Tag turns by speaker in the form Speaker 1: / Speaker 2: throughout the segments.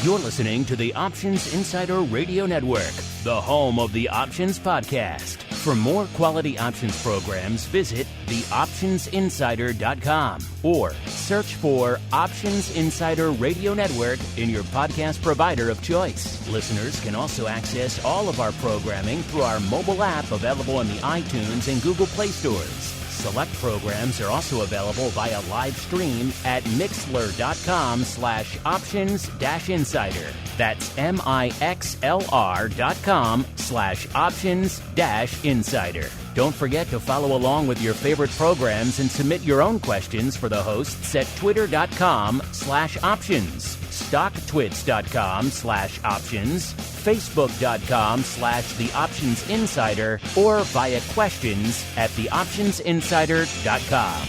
Speaker 1: You're listening to the Options Insider Radio Network, the home of the Options Podcast. For more quality options programs, visit theoptionsinsider.com or search for Options Insider Radio Network in your podcast provider of choice. Listeners can also access all of our programming through our mobile app available in the iTunes and Google Play stores. Select programs are also available via live stream at mixlr.com/options-insider. That's mixlr.com/options-insider. Don't forget to follow along with your favorite programs and submit your own questions for the hosts at twitter.com/options, stocktwits.com/options, facebook.com/theoptionsinsider, or via questions at theoptionsinsider.com.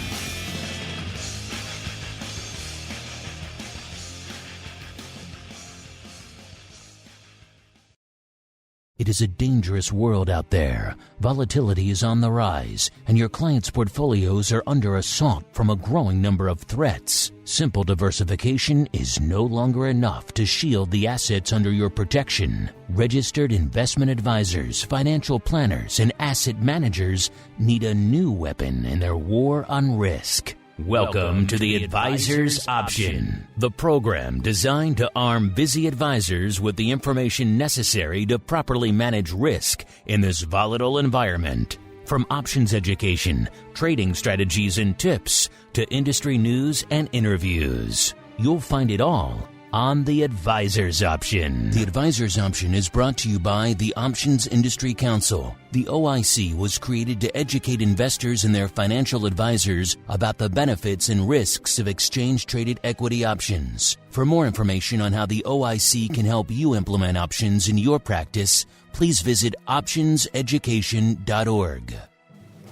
Speaker 1: It is a dangerous world out there. Volatility is on the rise, and your clients' portfolios are under assault from a growing number of threats. Simple diversification is no longer enough to shield the assets under your protection. Registered investment advisors, financial planners, and asset managers need a new weapon in their war on risk. Welcome to the Advisor's Option, the program designed to arm busy advisors with the information necessary to properly manage risk in this volatile environment. From options education, trading strategies and tips, to industry news and interviews, you'll find it all on the Advisor's Option. The Advisor's Option is brought to you by the Options Industry Council. The OIC was created to educate investors and their financial advisors about the benefits and risks of exchange-traded equity options. For more information on how the OIC can help you implement options in your practice, please visit optionseducation.org.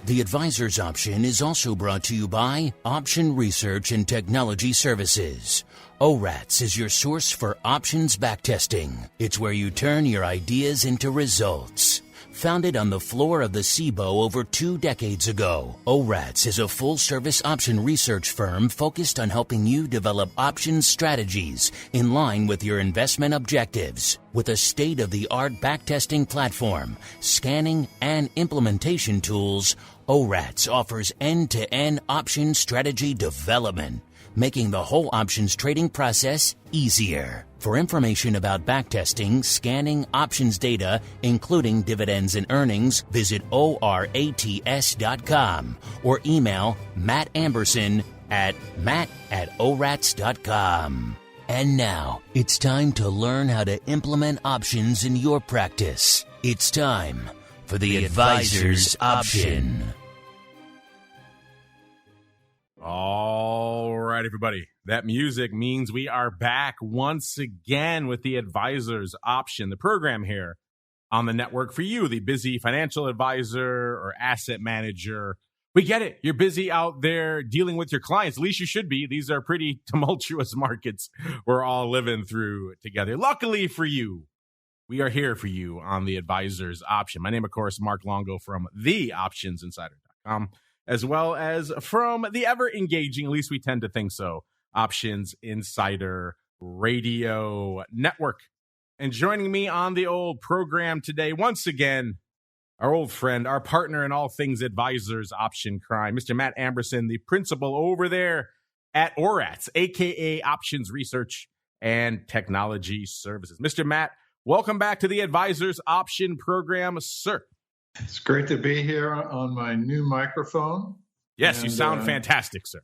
Speaker 1: The Advisor's Option is also brought to you by Option Research and Technology Services. ORATS is your source for options backtesting. It's where you turn your ideas into results. Founded on the floor of the SIBO over 2 decades ago, ORATS is a full-service option research firm focused on helping you develop options strategies in line with your investment objectives. With a state-of-the-art backtesting platform, scanning, and implementation tools, ORATS offers end-to-end option strategy development, making the whole options trading process easier. For information about backtesting, scanning options data, including dividends and earnings, visit orats.com or email Matt Amberson at matt@orats.com. And now, it's time to learn how to implement options in your practice. It's time for the Advisor's Option.
Speaker 2: All right, everybody. That music means we are back once again with the Advisor's Option, the program here on the network for you, the busy financial advisor or asset manager. We get it. You're busy out there dealing with your clients. At least you should be. These are pretty tumultuous markets we're all living through together. Luckily for you, we are here for you on the Advisor's Option. My name, of course, Mark Longo from theoptionsinsider.com. as well as from the ever-engaging, at least we tend to think so, Options Insider Radio Network. And joining me on the old program today, once again, our old friend, our partner in all things Advisor's Option crime, Mr. Matt Amberson, the principal over there at ORATS, a.k.a. Options Research and Technology Services. Mr. Matt, welcome back to the Advisor's Option program, sir.
Speaker 3: It's great to be here on my new microphone.
Speaker 2: Yes, you sound fantastic, sir.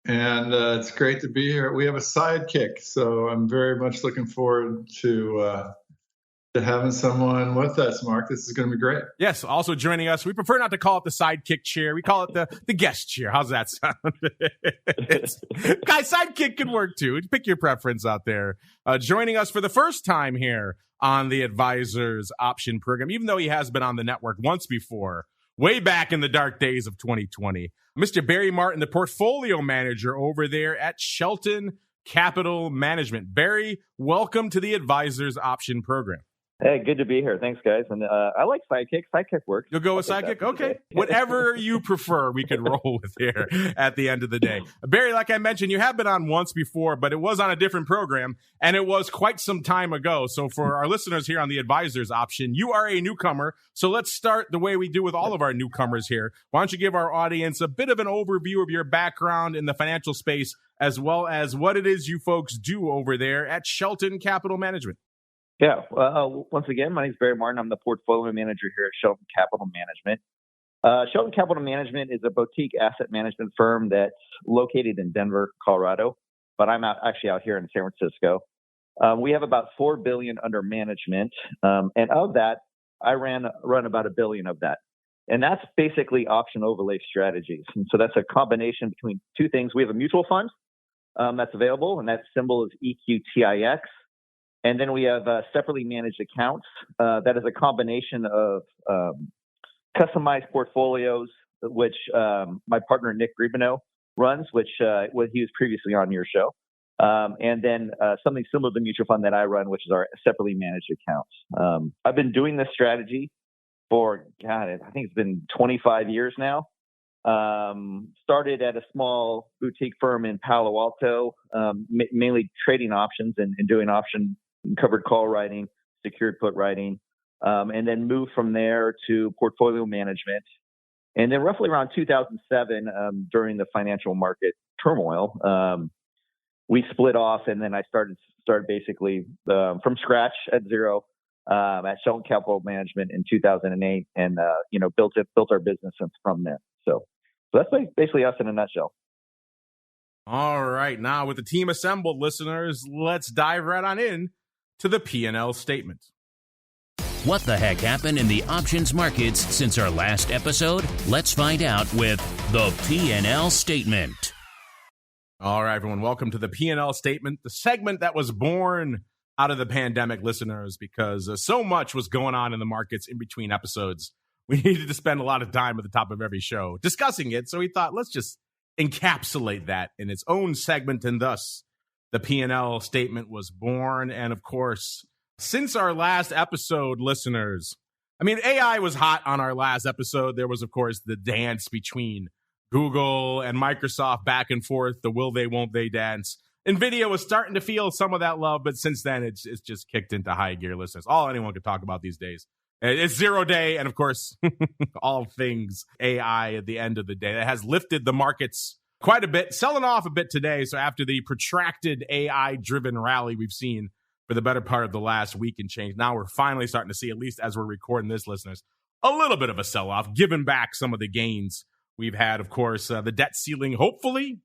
Speaker 3: And it's great to be here. We have a sidekick, so I'm very much looking forward to having someone with us, Mark. This is going to be great.
Speaker 2: Yes, also joining us, we prefer not to call it the sidekick chair. We call it the guest chair. How's that sound? Guys, sidekick can work too. Pick your preference out there. Joining us for the first time here on the Advisor's Option program, even though he has been on the network once before, way back in the dark days of 2020. Mr. Barry Martin, the portfolio manager over there at Shelton Capital Management. Barry, welcome to the Advisor's Option program.
Speaker 4: Hey, good to be here. Thanks, guys. And I like Sidekick. Sidekick works.
Speaker 2: You'll go with Sidekick? Okay. Whatever you prefer, we could roll with here at the end of the day. Barry, like I mentioned, you have been on once before, but it was on a different program, and it was quite some time ago. So for our listeners here on the advisors option, you are a newcomer. So let's start the way we do with all of our newcomers here. Why don't you give our audience a bit of an overview of your background in the financial space, as well as what it is you folks do over there at Shelton Capital Management?
Speaker 4: Yeah. Once again, my name is Barry Martin. I'm the portfolio manager here at Shelton Capital Management. Shelton Capital Management is a boutique asset management firm that's located in Denver, Colorado, but I'm actually out here in San Francisco. We have about $4 billion under management, and of that, I run about $1 billion of that, and that's basically option overlay strategies. And so that's a combination between two things. We have a mutual fund that's available, and that symbol is EQTIX. And then we have separately managed accounts. That is a combination of customized portfolios, which my partner Nick Gribino runs, which he was previously on your show. And then something similar to the mutual fund that I run, which is our separately managed accounts. I've been doing this strategy for, I think it's been 25 years now. Started at a small boutique firm in Palo Alto, mainly trading options and doing option covered call writing, secured put writing, and then moved from there to portfolio management. And then roughly around 2007, during the financial market turmoil, we split off, and then I started basically from scratch at zero at Shelton Capital Management in 2008, and built our business from there. So that's basically us in a nutshell.
Speaker 2: All right, now with the team assembled, listeners, let's dive right on in to the P&L statement.
Speaker 1: What the heck happened in the options markets since our last episode? Let's find out with the P&L statement.
Speaker 2: All right, everyone, welcome to the P&L statement, the segment that was born out of the pandemic, listeners, because so much was going on in the markets in between episodes. We needed to spend a lot of time at the top of every show discussing it, so we thought, let's just encapsulate that in its own segment, and thus the P&L statement was born. And of course, since our last episode, listeners, I mean, AI was hot on our last episode. There was, of course, the dance between Google and Microsoft back and forth, the will they, won't they dance. NVIDIA was starting to feel some of that love, but since then, it's just kicked into high gear, listeners. All anyone could talk about these days. It's 0 day, and of course, all things AI at the end of the day. That has lifted the markets quite a bit, selling off a bit today. So after the protracted AI-driven rally we've seen for the better part of the last week and change, now we're finally starting to see, at least as we're recording this, listeners, a little bit of a sell-off, giving back some of the gains we've had. Of course, the debt ceiling, hopefully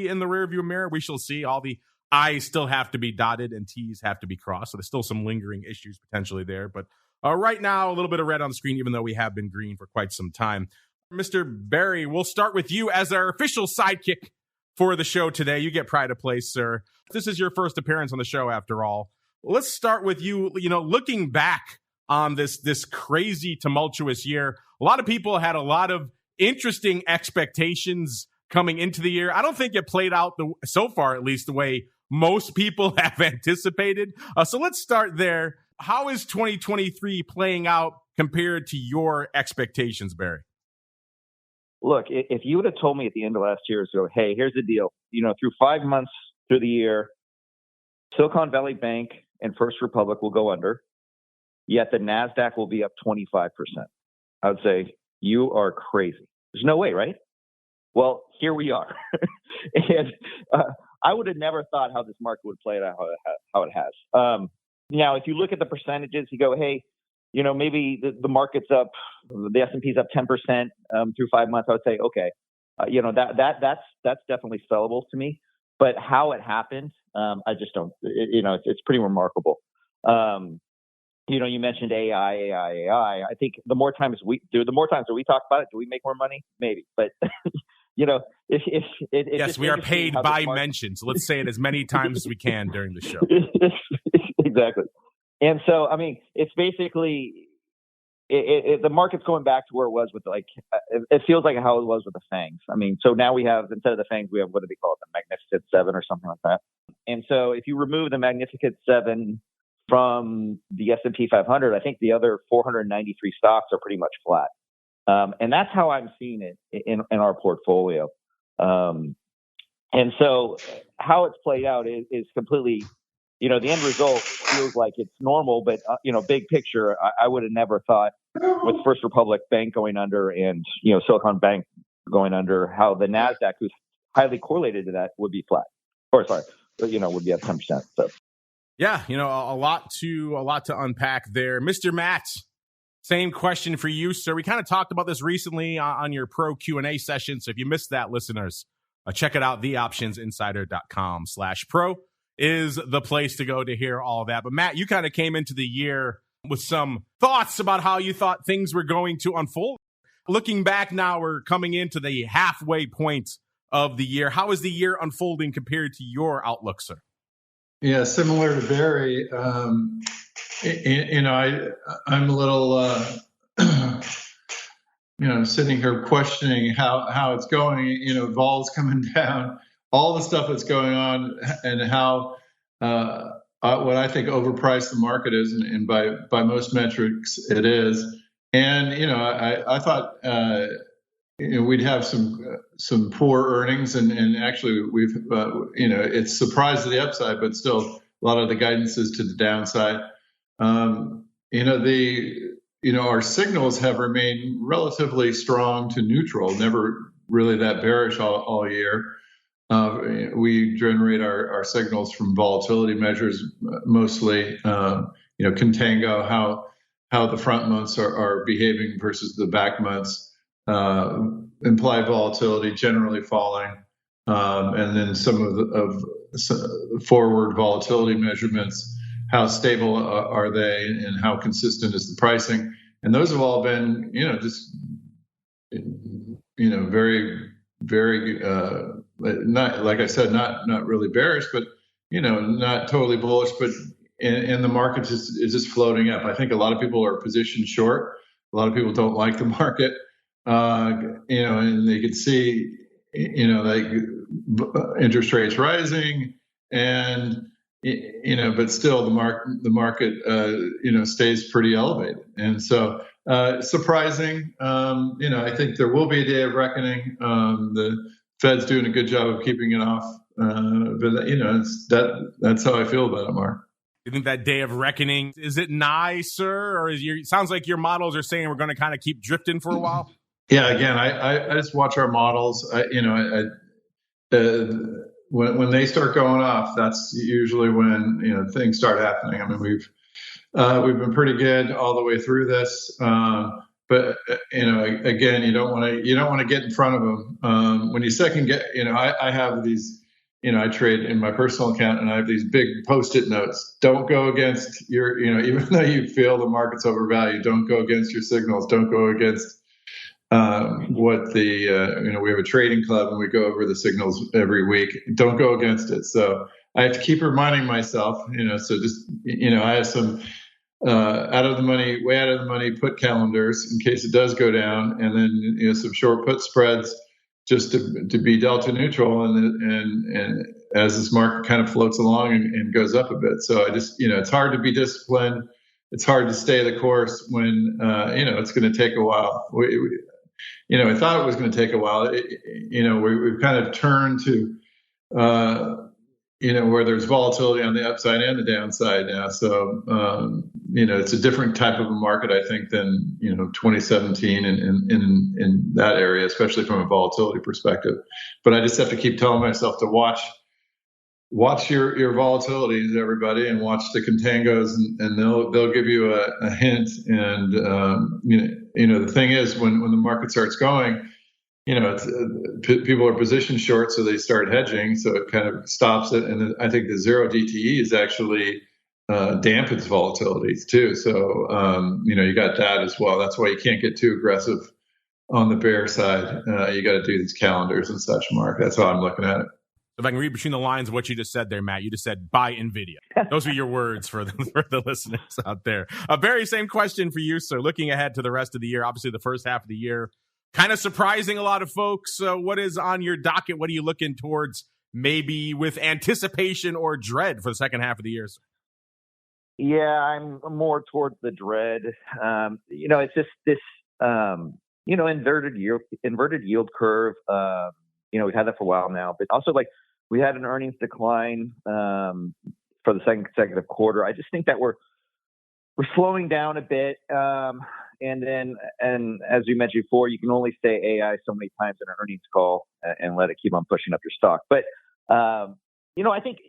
Speaker 2: in the rearview mirror. We shall see. All the I's still have to be dotted and T's have to be crossed. So there's still some lingering issues potentially there. But right now, a little bit of red on the screen, even though we have been green for quite some time. Mr. Barry, we'll start with you as our official sidekick for the show today. You get pride of place, sir. This is your first appearance on the show, after all. Let's start with you, looking back on this crazy, tumultuous year. A lot of people had a lot of interesting expectations coming into the year. I don't think it played out, so far at least, the way most people have anticipated. So let's start there. How is 2023 playing out compared to your expectations, Barry?
Speaker 4: Look, if you would have told me at the end of last year, so, hey, here's the deal. Through 5 months through the year, Silicon Valley Bank and First Republic will go under, yet the NASDAQ will be up 25%. I would say, you are crazy. There's no way, right? Well, here we are. And I would have never thought how this market would play out how it has. Now, if you look at the percentages, you go, hey, maybe the market's up, the S&P's up 10% through 5 months. I would say, okay, that's definitely sellable to me. But how it happened, I just don't. It's pretty remarkable. You mentioned AI. I think the more times that we talk about it, do we make more money? Maybe, but
Speaker 2: yes, we are paid by mention. So let's say it as many times as we can during the show.
Speaker 4: Exactly. And so, I mean, it's basically the market's going back to where it was with it feels like how it was with the FANGs. I mean, so now we have, instead of the FANGs, we have, what do they call it? The Magnificent Seven or something like that. And so if you remove the Magnificent Seven from the S&P 500, I think the other 493 stocks are pretty much flat. And that's how I'm seeing it in our portfolio. And so how it's played out is completely, the end result feels like it's normal, but, big picture, I would have never thought with First Republic Bank going under and, Silicon Bank going under, how the NASDAQ, who's highly correlated to that, would be flat. Would be at 10%. So.
Speaker 2: Yeah, a lot to unpack there. Mr. Matt, same question for you, sir. We kind of talked about this recently on your pro Q&A session. So if you missed that, listeners, check it out. theoptionsinsider.com/pro is the place to go to hear all of that. But Matt, you kind of came into the year with some thoughts about how you thought things were going to unfold. Looking back now, we're coming into the halfway point of the year. How is the year unfolding compared to your outlook, sir?
Speaker 3: Yeah, similar to Barry. I'm a little, sitting here questioning how it's going. Vol's coming down, all the stuff that's going on, and how what I think overpriced the market is, and by most metrics it is. And I thought we'd have some poor earnings, and actually we've it's surprised to the upside, but still a lot of the guidance is to the downside. Our signals have remained relatively strong to neutral, never really that bearish all year. We generate our signals from volatility measures mostly. Contango, how the front months are behaving versus the back months. Implied volatility generally falling, and then some of the forward volatility measurements. How stable are they, and how consistent is the pricing? And those have all been, very, very, not, like I said, not really bearish, but not totally bullish. But and the market is just floating up. I think a lot of people are positioned short. A lot of people don't like the market, and they could see, like interest rates rising, and but still the market stays pretty elevated. And so surprising. I think there will be a day of reckoning. The Fed's doing a good job of keeping it off, but that's how I feel about it, Mark.
Speaker 2: You think that day of reckoning, is it nigh, sir? Or it sounds like your models are saying we're going to kind of keep drifting for a while?
Speaker 3: Yeah, again, I just watch our models. When they start going off, that's usually when things start happening. I mean, we've been pretty good all the way through this, but again, you don't want to get in front of them. When you second get, I have these. I trade in my personal account, and I have these big Post-it notes. Don't go against your, even though you feel the market's overvalued, don't go against your signals. Don't go against what the, we have a trading club and we go over the signals every week. Don't go against it. So I have to keep reminding myself, so just, I have some way out of the money put calendars in case it does go down, and then, some short put spreads, just to be delta neutral, and as this market kind of floats along and goes up a bit. So I just, it's hard to be disciplined. It's hard to stay the course when, it's going to take a while. I thought it was going to take a while. We've kind of turned to, where there's volatility on the upside and the downside now. So, it's a different type of a market, I think, than, 2017 in that area, especially from a volatility perspective. But I just have to keep telling myself to watch your volatilities, everybody, and watch the contangos, and they'll give you a hint. And, the thing is, when the market starts going, people are positioned short, so they start hedging, so it kind of stops it. And I think the zero DTE is actually dampens volatilities too. So, you got that as well. That's why you can't get too aggressive on the bear side. You got to do these calendars and such, Mark. That's how I'm looking at it.
Speaker 2: If I can read between the lines of what you just said there, Matt, you just said buy NVIDIA. Those are your words for the listeners out there. Barry, same question for you, sir. Looking ahead to the rest of the year, obviously the first half of the year, kind of surprising a lot of folks. What is on your docket? What are you looking towards, maybe with anticipation or dread for the second half of the year, sir?
Speaker 4: Yeah, I'm more towards the dread. It's just this, inverted yield curve. We've had that for a while now, but also like we had an earnings decline for the second consecutive quarter. I just think that we're slowing down a bit. And as we mentioned before, you can only say AI so many times in an earnings call and let it keep on pushing up your stock. But, I think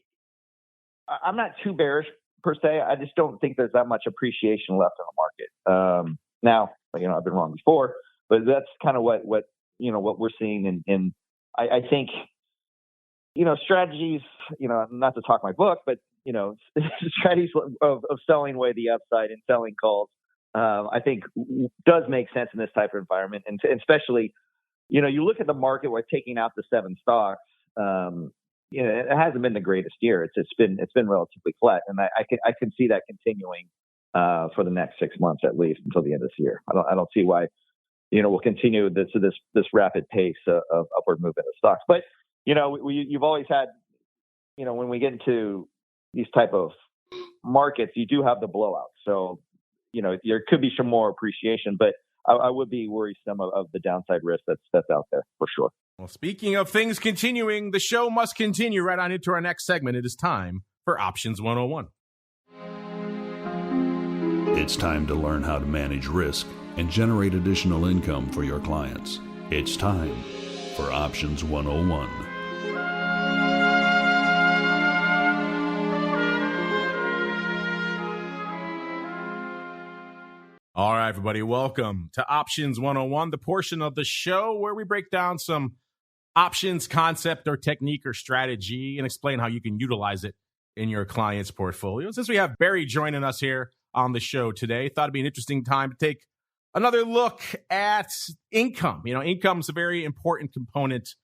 Speaker 4: I'm not too bearish per se. I just don't think there's that much appreciation left in the market. Now, I've been wrong before, but that's kind of what we're seeing. And I think, strategies, not to talk my book, but, strategies of selling away the upside and selling calls, I think does make sense in this type of environment. And especially, you look at the market, we're taking out the 7 stocks. It hasn't been the greatest year. It's been relatively flat, and I can see that continuing for the next 6 months at least until the end of this year. I don't see why we'll continue this rapid pace of upward movement of stocks. But you've always had when we get into these type of markets, you do have the blowout. So there could be some more appreciation, but I would be worrisome of the downside risk that's out there for sure.
Speaker 2: Well, speaking of things continuing, the show must continue right on into our next segment. It is time for Options 101.
Speaker 5: It's time to learn how to manage risk and generate additional income for your clients. It's time for Options 101.
Speaker 2: All right, everybody, welcome to Options 101, the portion of the show where we break down some options concept or technique or strategy and explain how you can utilize it in your client's portfolio. Since we have Barry joining us here on the show today, thought it'd be an interesting time to take another look at income. Income's a very important component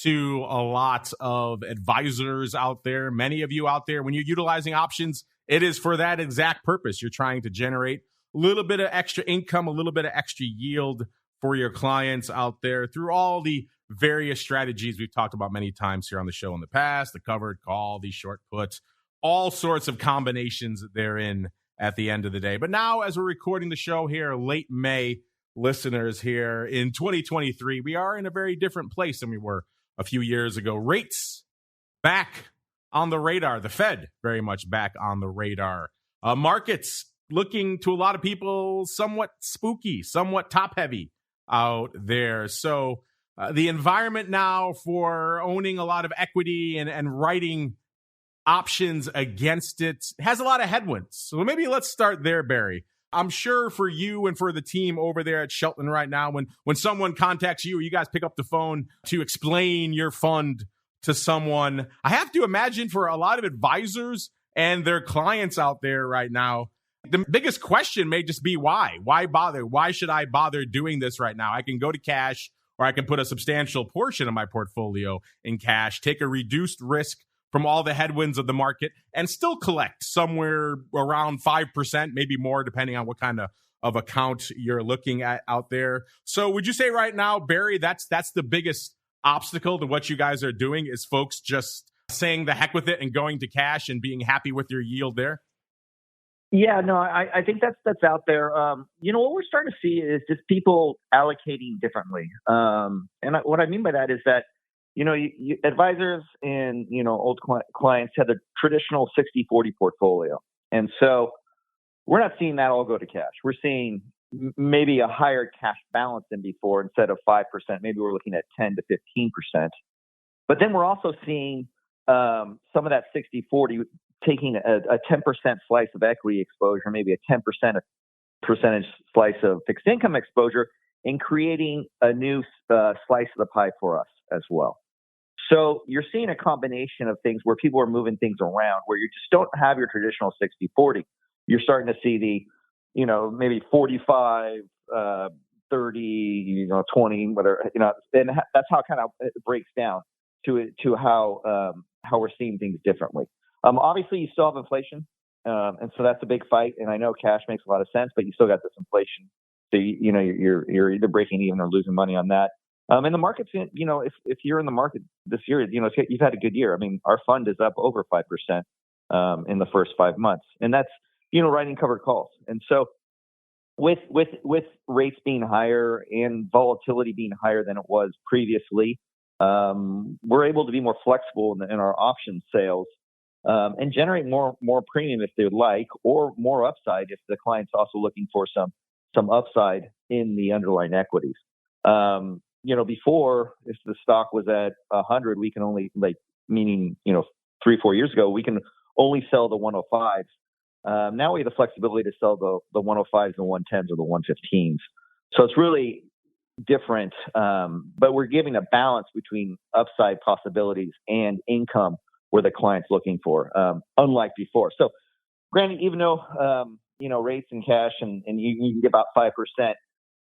Speaker 2: to a lot of advisors out there. Many of you out there, when you're utilizing options, it is for that exact purpose. You're trying to generate a little bit of extra income, a little bit of extra yield for your clients out there through all the various strategies we've talked about many times here on the show in the past, the covered call, the short puts, all sorts of combinations therein at the end of the day. But now, as we're recording the show here, late May, listeners here in 2023, we are in a very different place than we were a few years ago. Rates back on the radar. The Fed very much back on the radar. Markets looking to a lot of people somewhat spooky, somewhat top heavy out there. So the environment now for owning a lot of equity and writing options against it has a lot of headwinds. So maybe let's start there, Barry. I'm sure for you and for the team over there at Shelton right now, when someone contacts you or you guys pick up the phone to explain your fund to someone, I have to imagine for a lot of advisors and their clients out there right now, the biggest question may just be why? Why bother? Why should I bother doing this right now? I can go to cash, or I can put a substantial portion of my portfolio in cash, take a reduced risk from all the headwinds of the market, and still collect somewhere around 5%, maybe more, depending on what kind of account you're looking at out there. So would you say right now, Barry, that's the biggest obstacle to what you guys are doing is folks just saying the heck with it and going to cash and being happy with your yield there?
Speaker 4: Yeah, no, I think that's out there. What we're starting to see is just people allocating differently. What I mean by that is that, advisors and, old clients have a traditional 60-40 portfolio. And so we're not seeing that all go to cash. We're seeing maybe a higher cash balance than before. Instead of 5%, maybe we're looking at 10 to 15%. But then we're also seeing some of that 60-40 taking a 10% slice of equity exposure, maybe a 10% percentage slice of fixed income exposure, and creating a new slice of the pie for us as well. So you're seeing a combination of things where people are moving things around, where you just don't have your traditional 60-40. You're starting to see the, maybe 45, 30, 20, whether, and that's how kind of it breaks down to how we're seeing things differently. Obviously, you still have inflation, and so that's a big fight. And I know cash makes a lot of sense, but you still got this inflation. So you're either breaking even or losing money on that. And the market's, if you're in the market this year, you've had a good year. I mean, our fund is up over 5% in the first 5 months, and that's writing covered calls. And so with rates being higher and volatility being higher than it was previously, we're able to be more flexible in our option sales and generate more premium if they would like, or more upside if the client's also looking for some upside in the underlying equities. Before, if the stock was at 100, we can only, meaning 3-4 years ago, we can only sell the 105s. Now we have the flexibility to sell the 105s, the 110s, or the 115s. So it's really different, but we're giving a balance between upside possibilities and income where the client's looking for, unlike before. So granted, even though, rates and cash and you can get about 5%,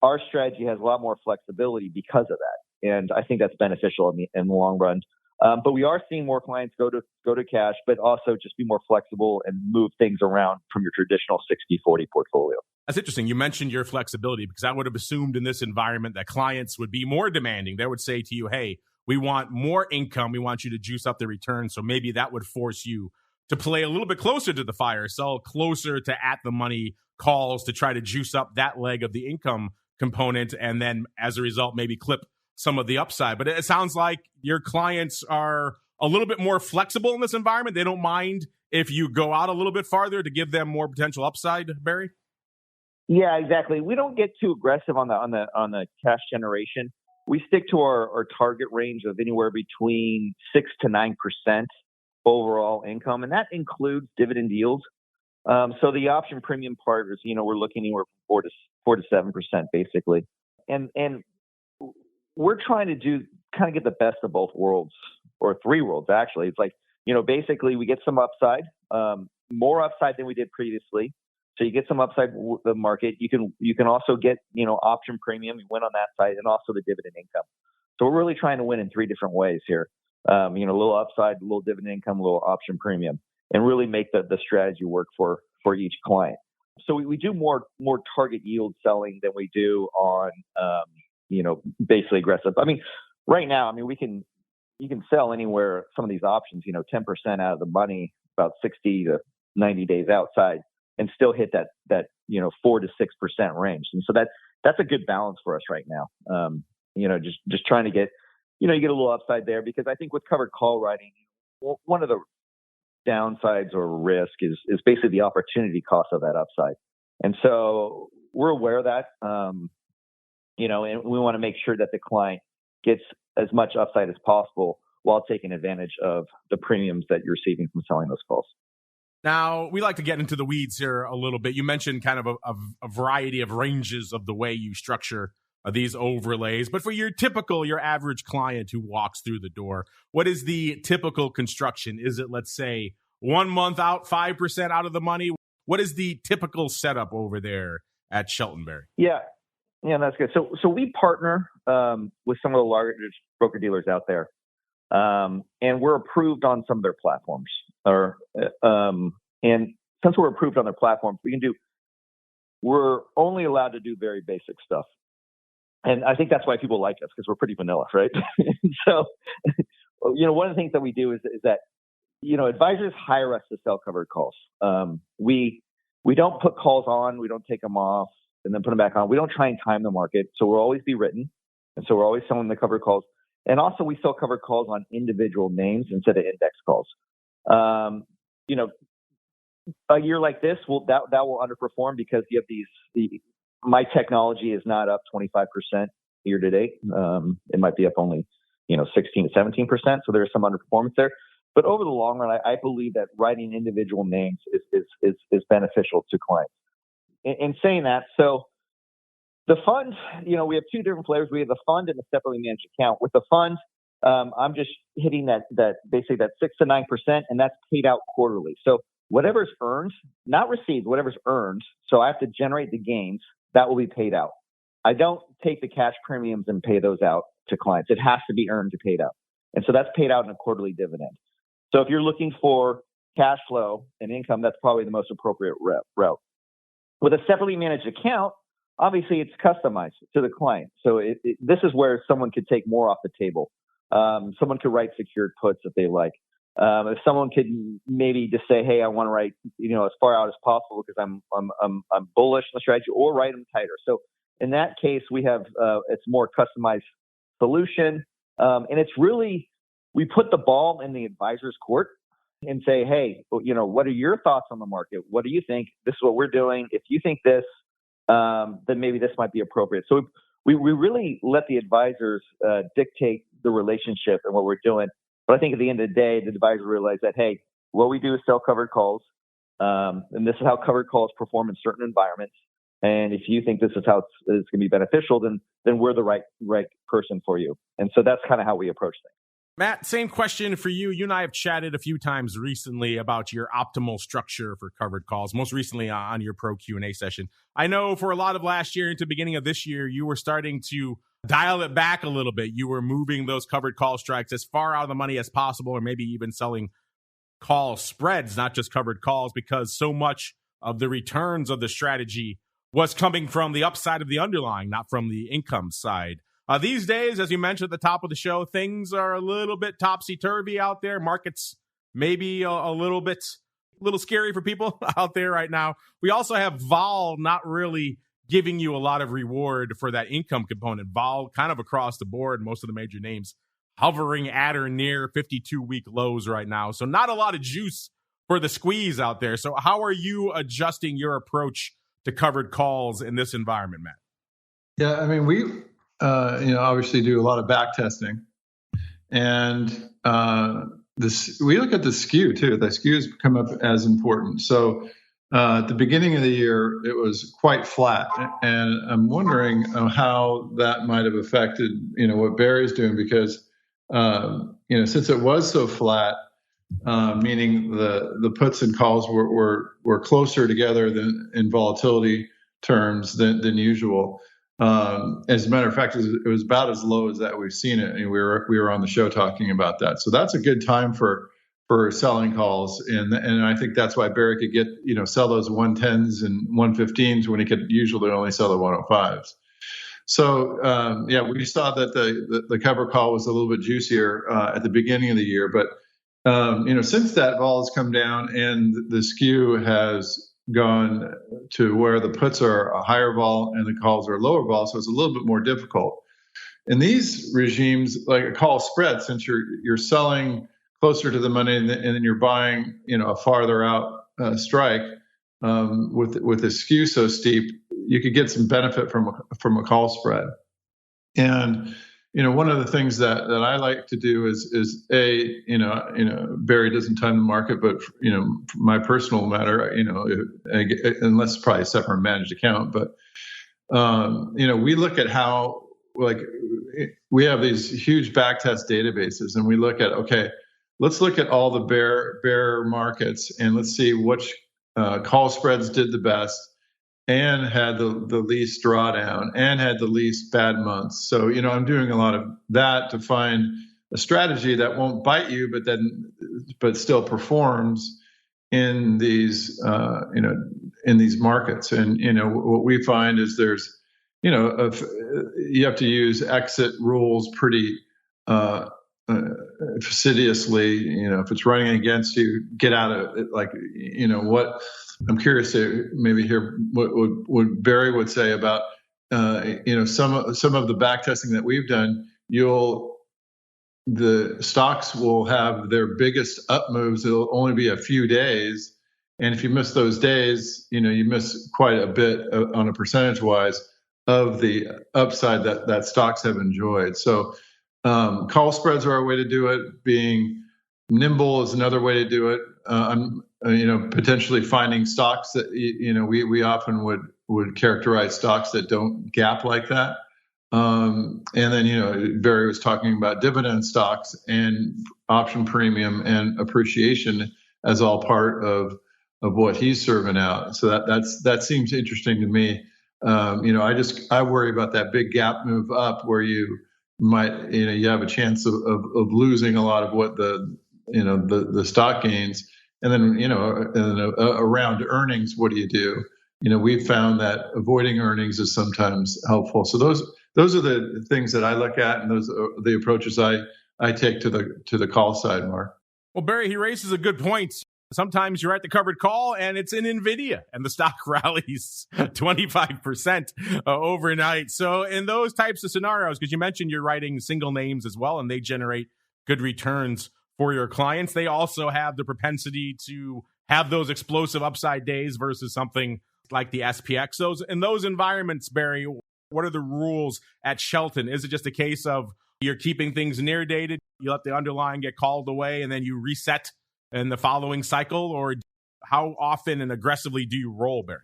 Speaker 4: our strategy has a lot more flexibility because of that. And I think that's beneficial in the long run. But we are seeing more clients go to cash, but also just be more flexible and move things around from your traditional 60-40 portfolio.
Speaker 2: That's interesting. You mentioned your flexibility, because I would have assumed in this environment that clients would be more demanding. They would say to you, hey, we want more income. We want you to juice up the return. So maybe that would force you to play a little bit closer to the fire, sell closer to at the money calls to try to juice up that leg of the income component. And then as a result, maybe clip some of the upside. But it sounds like your clients are a little bit more flexible in this environment. They don't mind if you go out a little bit farther to give them more potential upside, Barry?
Speaker 4: Yeah, exactly. We don't get too aggressive on the cash generation. We stick to our target range of anywhere between 6 to 9% overall income, and that includes dividend yields. So the option premium part is, we're looking anywhere from 4 to 7% basically, and we're trying to get the best of both worlds, or three worlds actually. It's like, basically we get some upside, more upside than we did previously. So you get some upside with the market. You can also get, option premium. You win on that side, and also the dividend income. So we're really trying to win in three different ways here. A little upside, a little dividend income, a little option premium, and really make the strategy work for each client. So we do more target yield selling than we do on, basically aggressive. I mean, right now, you can sell anywhere, some of these options, 10% out of the money, about 60 to 90 days outside, and still hit that 4 to 6% range. And so that's a good balance for us right now. Just trying to get, you get a little upside there, because I think with covered call writing, one of the downsides or risk is basically the opportunity cost of that upside. And so we're aware of that, and we want to make sure that the client gets as much upside as possible while taking advantage of the premiums that you're receiving from selling those calls.
Speaker 2: Now, we like to get into the weeds here a little bit. You mentioned kind of a variety of ranges of the way you structure these overlays. But for your average client who walks through the door, what is the typical construction? Is it, let's say, 1 month out, 5% out of the money? What is the typical setup over there at Shelton, Barry?
Speaker 4: Yeah, that's good. So we partner with some of the largest broker dealers out there, and we're approved on some of their platforms. And since we're approved on their platforms, we're only allowed to do very basic stuff. And I think that's why people like us, because we're pretty vanilla, right? So, one of the things that we do is that, advisors hire us to sell covered calls. We don't put calls on, we don't take them off and then put them back on. We don't try and time the market. So we'll always be written. And so we're always selling the covered calls. And also we sell covered calls on individual names instead of index calls. A year like this that will underperform because you have my technology is not up 25% year to date. It might be up only, 16 to 17%. So there's some underperformance there. But over the long run, I believe that writing individual names is beneficial to clients. In saying that, so the fund, we have two different flavors. We have the fund and the separately managed account. With the fund, I'm just hitting that basically that 6 to 9%, and that's paid out quarterly. So whatever's earned, not received, whatever's earned. So I have to generate the gains that will be paid out. I don't take the cash premiums and pay those out to clients. It has to be earned to paid out. And so that's paid out in a quarterly dividend. So if you're looking for cash flow and income, that's probably the most appropriate route. With a separately managed account, obviously it's customized to the client. So this is where someone could take more off the table. Someone could write secured puts if they like. If someone could maybe just say, hey, I want to write, as far out as possible because I'm bullish on the strategy, or write them tighter. So in that case, we have it's more customized solution, and it's really, we put the ball in the advisor's court and say, hey, what are your thoughts on the market? What do you think? This is what we're doing. If you think this, then maybe this might be appropriate. So we really let the advisors dictate the relationship and what we're doing. But I think at the end of the day, the advisor realized that, hey, what we do is sell covered calls. And this is how covered calls perform in certain environments. And if you think this is how it's going to be beneficial, then we're the right person for you. And so that's kind of how we approach things.
Speaker 2: Matt, same question for you. You and I have chatted a few times recently about your optimal structure for covered calls, most recently on your Pro Q&A session. I know for a lot of last year into the beginning of this year, you were starting to dial it back a little bit. You were moving those covered call strikes as far out of the money as possible, or maybe even selling call spreads, not just covered calls, because so much of the returns of the strategy was coming from the upside of the underlying, not from the income side. These days, as you mentioned at the top of the show, things are a little bit topsy-turvy out there. Markets maybe a little scary for people out there right now. We also have vol not really giving you a lot of reward for that income component. Vol kind of across the board, most of the major names hovering at or near 52-week lows right now. So not a lot of juice for the squeeze out there. So how are you adjusting your approach to covered calls in this environment, Matt?
Speaker 3: Yeah, I mean, we obviously do a lot of back testing, and we look at the skew too. The skews come up as important. So at the beginning of the year, it was quite flat, and I'm wondering how that might have affected what Barry's doing, because since it was so flat, meaning the puts and calls were closer together than in volatility terms than usual. As a matter of fact, it was about as low as that we've seen it, and we were on the show talking about that. So that's a good time for selling calls, and I think that's why Barry could get sell those 110s and 115s when he could usually only sell the 105s. So we saw that the cover call was a little bit juicier at the beginning of the year, but since that vol has come down and the skew has gone to where the puts are a higher vol and the calls are a lower vol, so it's a little bit more difficult. In these regimes, like a call spread, since you're selling closer to the money and then you're buying a farther out strike with the skew so steep, you could get some benefit from a call spread. And one of the things that I like to do is Barry doesn't time the market, but my personal matter, unless it's probably a separate managed account, but we look at how, like, we have these huge backtest databases, and we look at, okay, let's look at all the bear markets and let's see which call spreads did the best and had the least drawdown and had the least bad months. So, I'm doing a lot of that to find a strategy that won't bite you, but still performs in these, in these markets. And, what we find is there's, you have to use exit rules pretty fastidiously. If it's running against you, get out of it. Like, what I'm curious to maybe hear what Barry would say about, some of the back testing that we've done. The stocks will have their biggest up moves. It'll only be a few days, and if you miss those days, you miss quite a bit on a percentage wise of the upside that stocks have enjoyed. So call spreads are a way to do it. Being nimble is another way to do it. Potentially finding stocks that we often would characterize stocks that don't gap like that. And then Barry was talking about dividend stocks and option premium and appreciation as all part of what he's serving out. So that seems interesting to me. I worry about that big gap move up where you might you have a chance of losing a lot of what the stock gains. And then, around earnings, what do you do? We've found that avoiding earnings is sometimes helpful. So those are the things that I look at, and those are the approaches I take to the call side, Mark.
Speaker 2: Well, Barry, he raises a good point. Sometimes you're at the covered call and it's in NVIDIA and the stock rallies 25% overnight. So in those types of scenarios, because you mentioned you're writing single names as well and they generate good returns for your clients, they also have the propensity to have those explosive upside days versus something like the SPX. Those in those environments, Barry, what are the rules at Shelton? Is it just a case of you're keeping things near dated, you let the underlying get called away, and then you reset in the following cycle? Or how often and aggressively do you roll, Barry?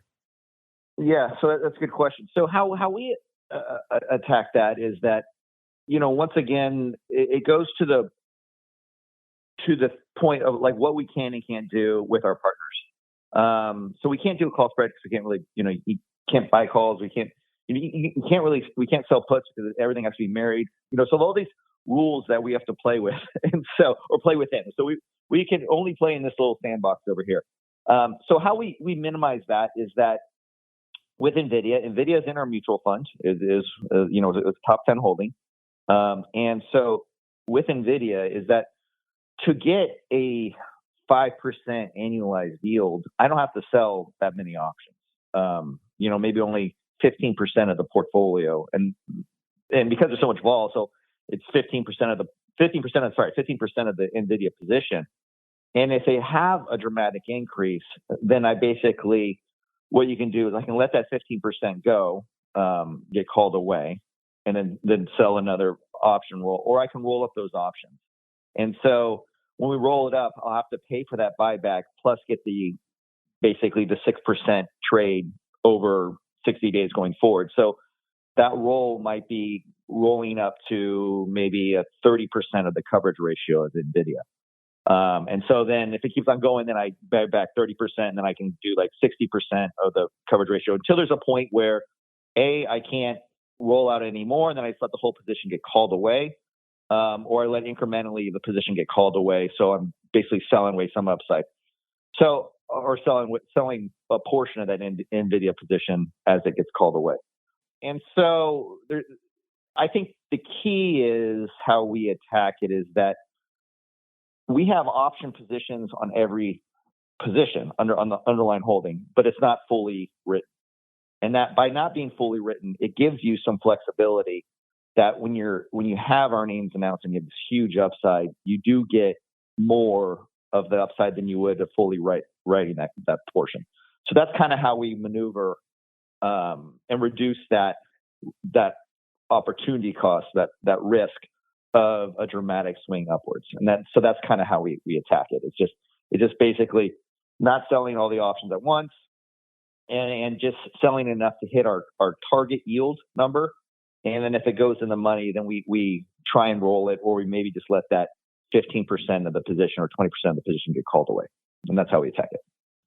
Speaker 4: Yeah, so that's a good question. So how we attack that is that, once again, it goes to the point of like what we can and can't do with our partners. So we can't do a call spread because we can't really, you can't buy calls. We can't sell puts because everything has to be married. So all these rules that we have to play with or play within. So we can only play in this little sandbox over here. So how we minimize that is that with NVIDIA is in our mutual fund. It is, it's top 10 holding. And so with NVIDIA is that to get a 5% annualized yield, I don't have to sell that many options. Maybe only 15% of the portfolio. And because there's so much vol, so it's 15% of the NVIDIA position. And if they have a dramatic increase, then what you can do is I can let that 15% go, get called away, and then sell another option roll, or I can roll up those options. And so when we roll it up, I'll have to pay for that buyback plus get the 6% trade over 60 days going forward. So that roll might be rolling up to maybe a 30% of the coverage ratio of NVIDIA. And so then if it keeps on going, then I buy back 30%, and then I can do like 60% of the coverage ratio until there's a point where I can't roll out anymore, and then I just let the whole position get called away, or I let incrementally the position get called away. So I'm basically selling away some upside. So, or selling a portion of that NVIDIA position as it gets called away. And so I think the key is how we attack it is that we have option positions on every position on the underlying holding, but it's not fully written. And that by not being fully written, it gives you some flexibility that when you have earnings announced and you have this huge upside, you do get more of the upside than you would have fully writing that portion. So that's kind of how we maneuver and reduce that opportunity cost, that risk of a dramatic swing upwards. And that's kind of how we attack it. It's just basically not selling all the options at once and just selling enough to hit our target yield number. And then if it goes in the money, then we try and roll it, or we maybe just let that 15% of the position or 20% of the position get called away. And that's how we attack it.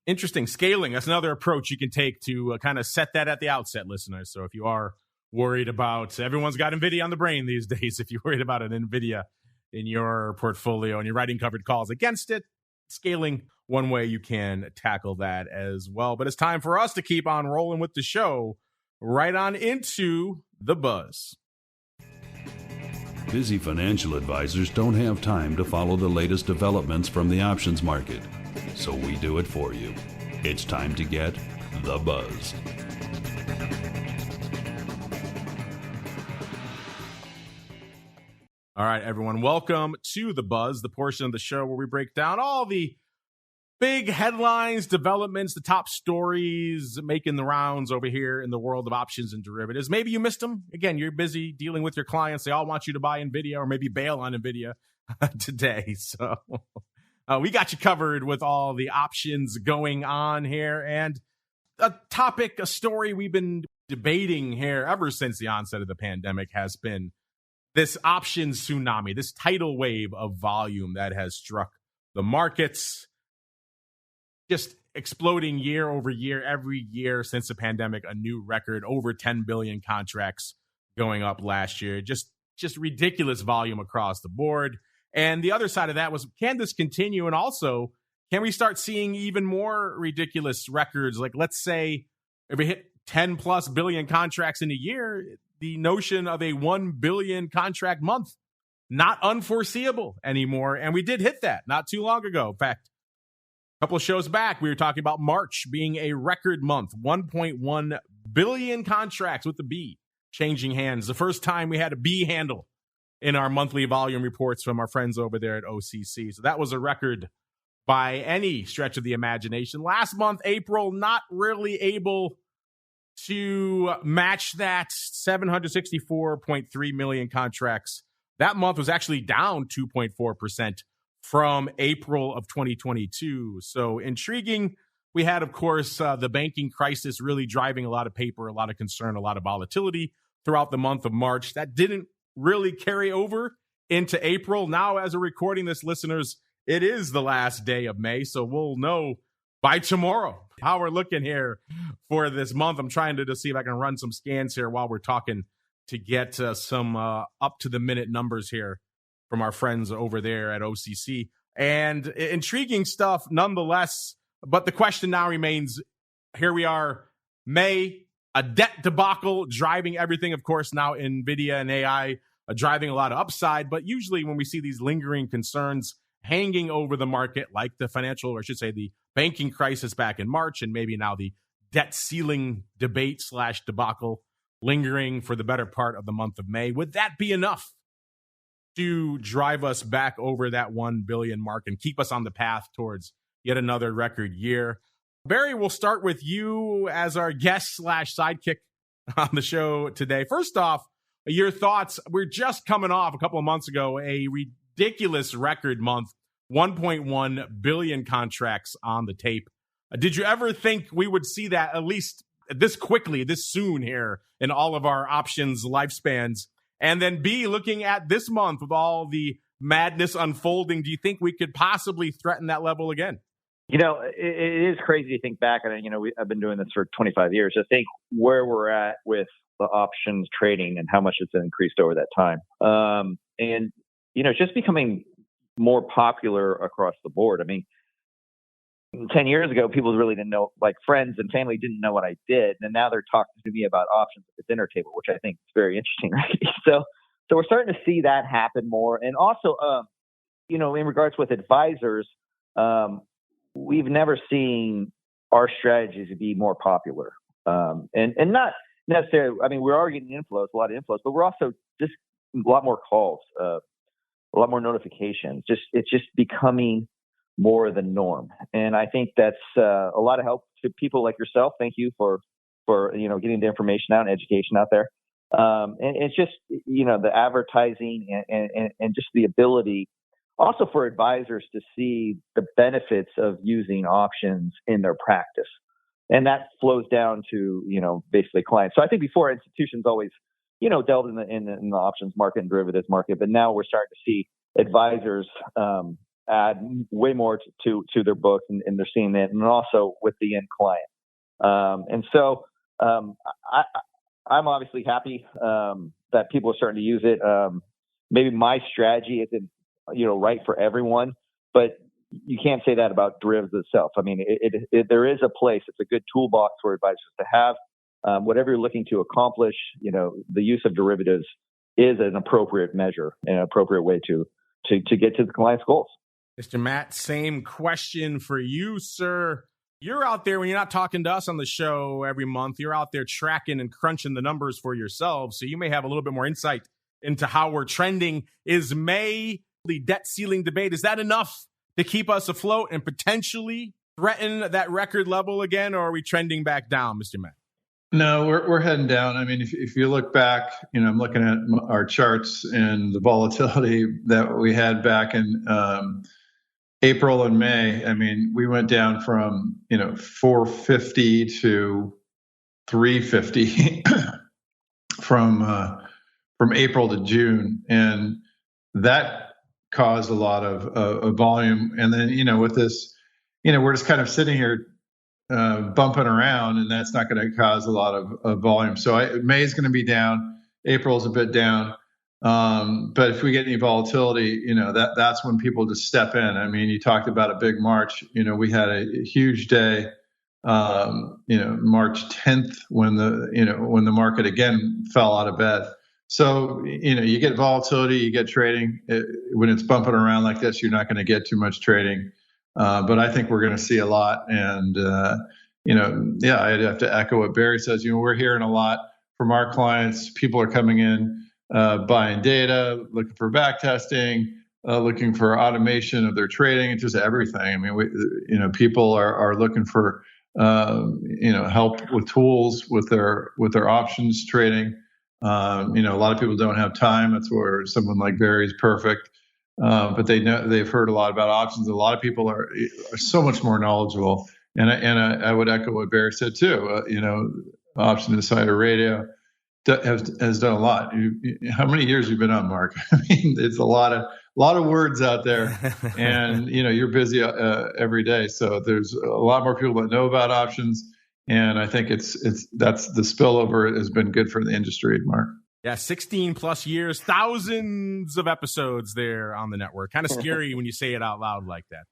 Speaker 2: Interesting. Scaling. That's another approach you can take to kind of set that at the outset, listeners. So if you are worried about, everyone's got NVIDIA on the brain these days. If you're worried about an NVIDIA in your portfolio and you're writing covered calls against it, scaling one way you can tackle that as well. But it's time for us to keep on rolling with the show right on into the buzz.
Speaker 5: Busy financial advisors don't have time to follow the latest developments from the options market, so we do it for you. It's time to get the buzz.
Speaker 2: All right, everyone, welcome to The Buzz, the portion of the show where we break down all the big headlines, developments, the top stories making the rounds over here in the world of options and derivatives. Maybe you missed them. Again, you're busy dealing with your clients. They all want you to buy NVIDIA or maybe bail on NVIDIA today. So we got you covered with all the options going on here. And a topic, a story we've been debating here ever since the onset of the pandemic has been this options tsunami, this tidal wave of volume that has struck the markets, just exploding year over year, every year since the pandemic, a new record, over 10 billion contracts going up last year. Just ridiculous volume across the board. And the other side of that was, can this continue? And also, can we start seeing even more ridiculous records? Like, let's say if we hit 10 plus billion contracts in a year, the notion of a 1 billion contract month not unforeseeable anymore. And we did hit that not too long ago. In fact, a couple of shows back, we were talking about March being a record month, 1.1 billion contracts with the B changing hands. The first time we had a B handle in our monthly volume reports from our friends over there at OCC. So that was a record by any stretch of the imagination. Last month, April, not really able to match that 764.3 million contracts. That month was actually down 2.4% from April of 2022. So intriguing. We had, of course, the banking crisis really driving a lot of paper, a lot of concern, a lot of volatility throughout the month of March. That didn't really carry over into April. Now, as we're recording this, listeners, it is the last day of May, so we'll know by tomorrow how we're looking here for this month. I'm trying to see if I can run some scans here while we're talking to get some up-to-the-minute numbers here from our friends over there at OCC. And intriguing stuff nonetheless, but the question now remains, here we are, May, a debt debacle driving everything, of course, now NVIDIA and AI driving a lot of upside. But usually when we see these lingering concerns hanging over the market, like the financial, or I should say the banking crisis back in March, and maybe now the debt ceiling debate / debacle lingering for the better part of the month of May, would that be enough to drive us back over that 1 billion mark and keep us on the path towards yet another record year? Barry, we'll start with you as our guest / sidekick on the show today. First off, your thoughts. We're just coming off a couple of months ago, a ridiculous record month, 1.1 billion contracts on the tape. Did you ever think we would see that at least this quickly, this soon here in all of our options lifespans? And then B, looking at this month with all the madness unfolding, do you think we could possibly threaten that level again?
Speaker 4: You know, it is crazy to think back. And, you know, I've been doing this for 25 years. I think where we're at with the options trading and how much it's increased over that time. And, you know, it's just becoming more popular across the board. I mean, 10 years ago, people really didn't know, like friends and family didn't know what I did. And now they're talking to me about options at the dinner table, which I think is very interesting, right? So we're starting to see that happen more. And also, you know, in regards with advisors, we've never seen our strategies be more popular. And not necessarily, I mean, we're already getting inflows, a lot of inflows, but we're also just a lot more calls, a lot more notifications. It's just becoming more the norm. And I think that's a lot of help to people like yourself. Thank you for you know, getting the information out and education out there. And it's just, you know, the advertising and just the ability also for advisors to see the benefits of using options in their practice. And that flows down to, you know, basically clients. So I think before, institutions always, you know, delved in the options market and derivatives market, but now we're starting to see advisors add way more to their books, and they're seeing that, and also with the end client. And so I'm obviously happy that people are starting to use it. Maybe my strategy isn't, you know, right for everyone, but you can't say that about derivatives itself. I mean, there is a place. It's a good toolbox for advisors to have. Whatever you're looking to accomplish, you know, the use of derivatives is an appropriate measure and an appropriate way to get to the client's goals.
Speaker 2: Mr. Matt, same question for you, sir. You're out there when you're not talking to us on the show every month. You're out there tracking and crunching the numbers for yourselves. So you may have a little bit more insight into how we're trending. Is May, the debt ceiling debate, is that enough to keep us afloat and potentially threaten that record level again? Or are we trending back down, Mr. Matt?
Speaker 3: No, we're heading down. I mean, if you look back, you know, I'm looking at our charts and the volatility that we had back in April and May. I mean, we went down from, you know, 450 to 350 from April to June, and that caused a lot of volume. And then, you know, with this, you know, we're just kind of sitting here bumping around, and that's not going to cause a lot of volume. So May is going to be down. April's a bit down. But if we get any volatility, you know, that's when people just step in. I mean, you talked about a big March. You know, we had a huge day, you know, March 10th when the market again fell out of bed. So, you get volatility, you get trading. When it's bumping around like this, you're not going to get too much trading. But I think we're going to see a lot. And, I'd have to echo what Barry says. We're hearing a lot from our clients. People are coming in, buying data, looking for back testing, looking for automation of their trading, and just everything. I mean, people are looking for, help with tools with their options trading. A lot of people don't have time. That's where someone like Barry is perfect. But they've heard a lot about options. A lot of people are so much more knowledgeable. And I would echo what Barry said too. Option Insider Radio has done a lot. How many years have you been on, Mark? I mean, it's a lot of words out there, and you're busy every day. So there's a lot more people that know about options, and I think that's the spillover has been good for the industry, Mark.
Speaker 2: Yeah, 16 plus years, thousands of episodes there on the network. Kind of scary when you say it out loud like that.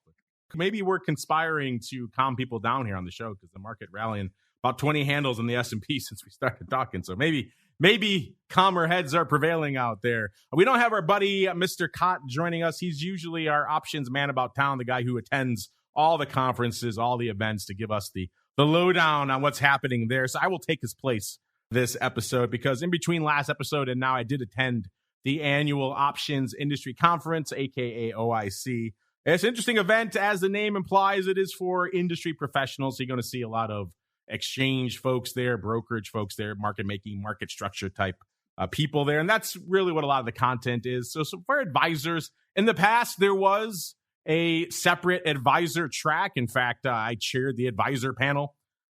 Speaker 2: Maybe we're conspiring to calm people down here on the show because the market rallying about 20 handles in the S&P since we started talking. So maybe calmer heads are prevailing out there. We don't have our buddy, Mr. Cott, joining us. He's usually our options man about town, the guy who attends all the conferences, all the events to give us the lowdown on what's happening there. So I will take his place this episode because in between last episode and now I did attend the annual Options Industry Conference, aka OIC. It's an interesting event. As the name implies, it is for industry professionals. So you're going to see a lot of exchange folks there, brokerage folks there, market making, market structure type people there. And that's really what a lot of the content is. So for advisors, in the past, there was a separate advisor track. In fact, I chaired the advisor panel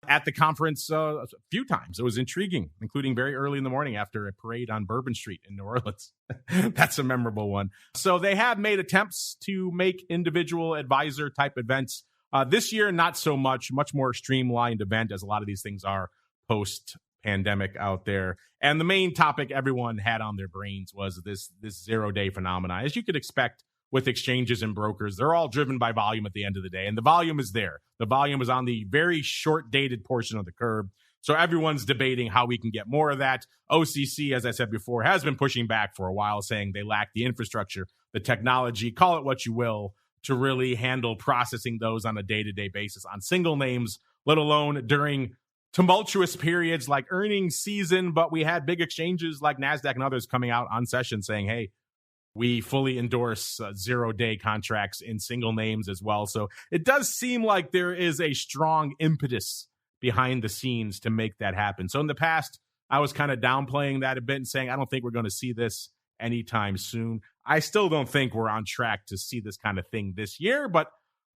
Speaker 2: at the conference a few times. It was intriguing, including very early in the morning after a parade on Bourbon Street in New Orleans. That's a memorable one. So they have made attempts to make individual advisor type events. This year, not so much more streamlined event as a lot of these things are post-pandemic out there. And the main topic everyone had on their brains was this 0-day phenomenon. As you could expect with exchanges and brokers, they're all driven by volume at the end of the day. And the volume is there. The volume is on the very short-dated portion of the curve. So everyone's debating how we can get more of that. OCC, as I said before, has been pushing back for a while, saying they lack the infrastructure, the technology, call it what you will, to really handle processing those on a day-to-day basis on single names, let alone during tumultuous periods like earnings season. But we had big exchanges like NASDAQ and others coming out on session saying, hey, we fully endorse 0-day contracts in single names as well. So it does seem like there is a strong impetus behind the scenes to make that happen. So in the past, I was kind of downplaying that a bit and saying, I don't think we're going to see this anytime soon. I still don't think we're on track to see this kind of thing this year, but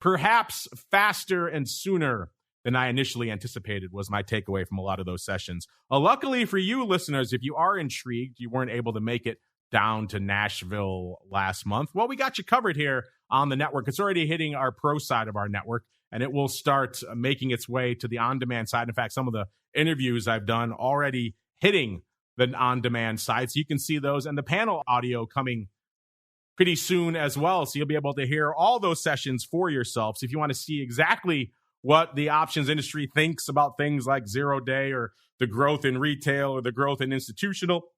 Speaker 2: perhaps faster and sooner than I initially anticipated was my takeaway from a lot of those sessions. Luckily for you listeners, if you are intrigued, you weren't able to make it down to Nashville last month. Well, we got you covered here on the network. It's already hitting our pro side of our network, and it will start making its way to the on-demand side. In fact, some of the interviews I've done already hitting the on-demand side. So you can see those, and the panel audio coming pretty soon as well. So you'll be able to hear all those sessions for yourself. So if you want to see exactly what the options industry thinks about things like 0-day or the growth in retail or the growth in institutional,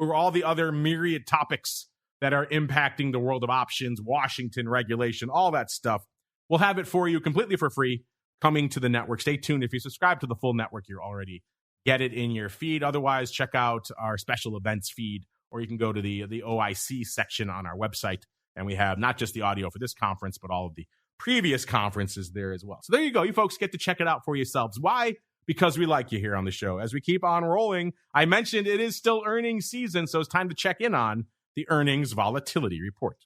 Speaker 2: or all the other myriad topics that are impacting the world of options, Washington regulation, all that stuff, we'll have it for you completely for free coming to the network. Stay tuned. If you subscribe to the full network, you're already get it in your feed. Otherwise, check out our special events feed, or you can go to the OIC section on our website, and we have not just the audio for this conference, but all of the previous conferences there as well. So there you go. You folks get to check it out for yourselves. Why? Because we like you here on the show. As we keep on rolling, I mentioned it is still earnings season, so it's time to check in on the earnings volatility report.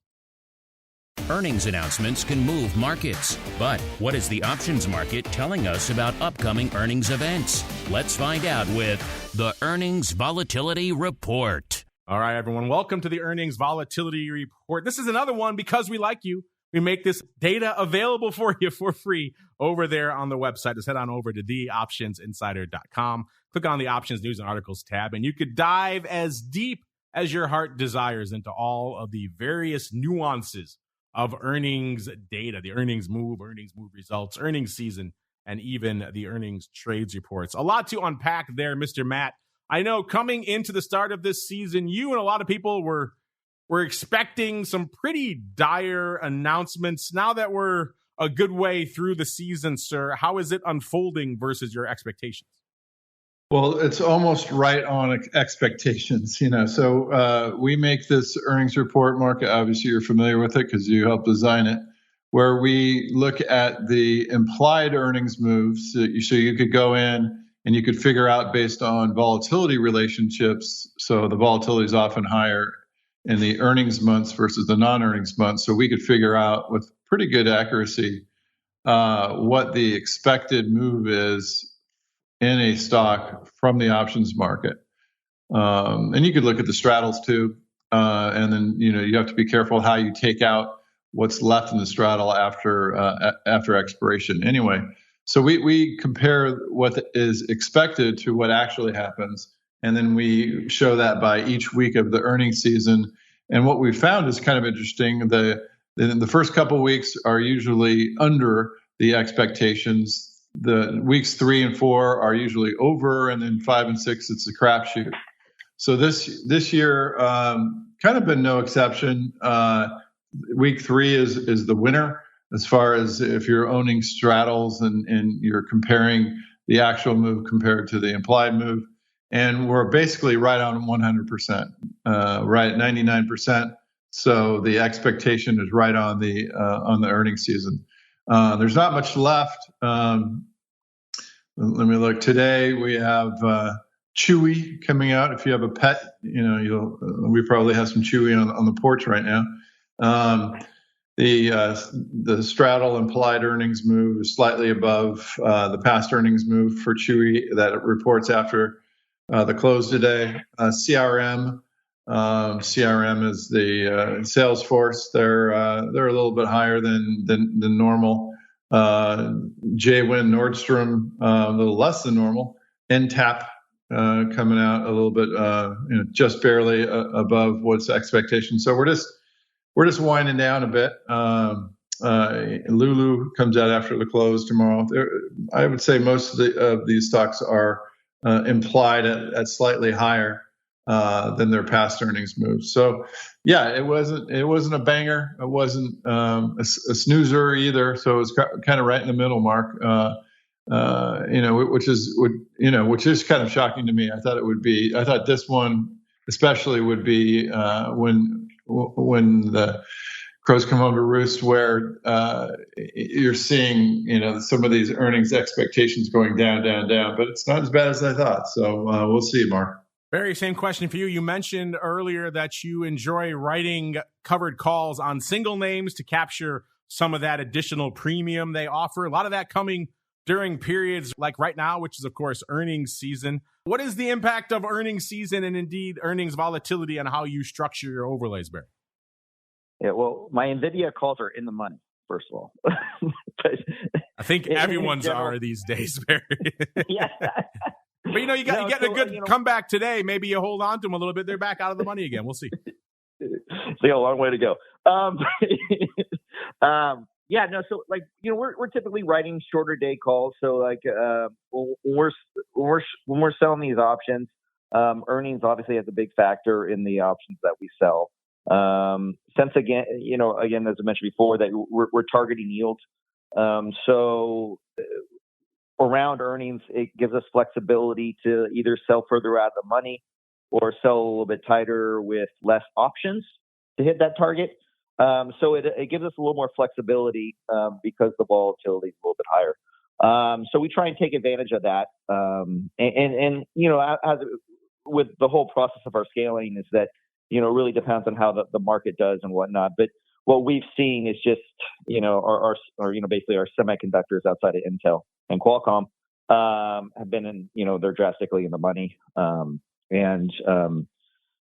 Speaker 1: Earnings announcements can move markets, but what is the options market telling us about upcoming earnings events? Let's find out with the Earnings Volatility Report.
Speaker 2: All right, everyone, welcome to the Earnings Volatility Report. This is another one because we like you. We make this data available for you for free over there on the website. Just head on over to theoptionsinsider.com. Click on the Options News and Articles tab, and you could dive as deep as your heart desires into all of the various nuances of earnings data, the earnings move results, earnings season, and even the earnings trades reports. A lot to unpack there, Mr. Matt. I know coming into the start of this season, you and a lot of people were expecting some pretty dire announcements. Now that we're a good way through the season, sir, how is it unfolding versus your expectations?
Speaker 3: Well, it's almost right on expectations, So we make this earnings report, Mark. Obviously, you're familiar with it because you helped design it, where we look at the implied earnings moves. So you could go in and you could figure out based on volatility relationships. So the volatility is often higher in the earnings months versus the non-earnings months. So we could figure out with pretty good accuracy what the expected move is in a stock from the options market. And you could look at the straddles too. And then, you have to be careful how you take out what's left in the straddle after expiration. Anyway, so we compare what is expected to what actually happens. And then we show that by each week of the earnings season. And what we found is kind of interesting. The first couple of weeks are usually under the expectations. The weeks 3 and 4 are usually over, and then 5 and 6, it's a crapshoot. So this year, kind of been no exception. Week 3 is the winner as far as if you're owning straddles and you're comparing the actual move compared to the implied move. And we're basically right on 100%, right at 99%. So the expectation is right on the earnings season. There's not much left. Let me look. Today we have Chewy coming out. If you have a pet, we probably have some Chewy on the porch right now. The straddle implied earnings move is slightly above the past earnings move for Chewy that it reports after the close today. CRM is the Salesforce. They're a little bit higher than normal. JWin Nordstrom a little less than normal. NTAP coming out a little bit just barely above what's expectation. So we're just winding down a bit. Lulu comes out after the close tomorrow. I would say most of these stocks are implied at slightly higher than their past earnings moves. So, yeah, it wasn't a banger. It wasn't a snoozer either. So it was kind of right in the middle, Mark. Which is kind of shocking to me. I thought this one especially would be when the crows come home to roost, where you're seeing some of these earnings expectations going down, but it's not as bad as I thought. So we'll see, Mark.
Speaker 2: Barry, same question for you. You mentioned earlier that you enjoy writing covered calls on single names to capture some of that additional premium they offer. A lot of that coming during periods like right now, which is, of course, earnings season. What is the impact of earnings season and indeed earnings volatility on how you structure your overlays, Barry?
Speaker 4: Yeah, well, my NVIDIA calls are in the money, first of all.
Speaker 2: I think everyone's are these days, Barry.
Speaker 4: Yeah.
Speaker 2: But, you're getting a good comeback today. Maybe you hold on to them a little bit. They're back out of the money again. We'll see.
Speaker 4: So, a long way to go. So we're typically writing shorter day calls. So when we're selling these options, earnings obviously has a big factor in the options that we sell. Since again, as I mentioned before, that we're targeting yield. So around earnings, it gives us flexibility to either sell further out of the money or sell a little bit tighter with less options to hit that target. So it gives us a little more flexibility because the volatility is a little bit higher. So we try and take advantage of that. As with the whole process of our scaling is that, it really depends on how the market does and whatnot. But what we've seen is just, basically our semiconductors outside of Intel and Qualcomm have been they're drastically in the money.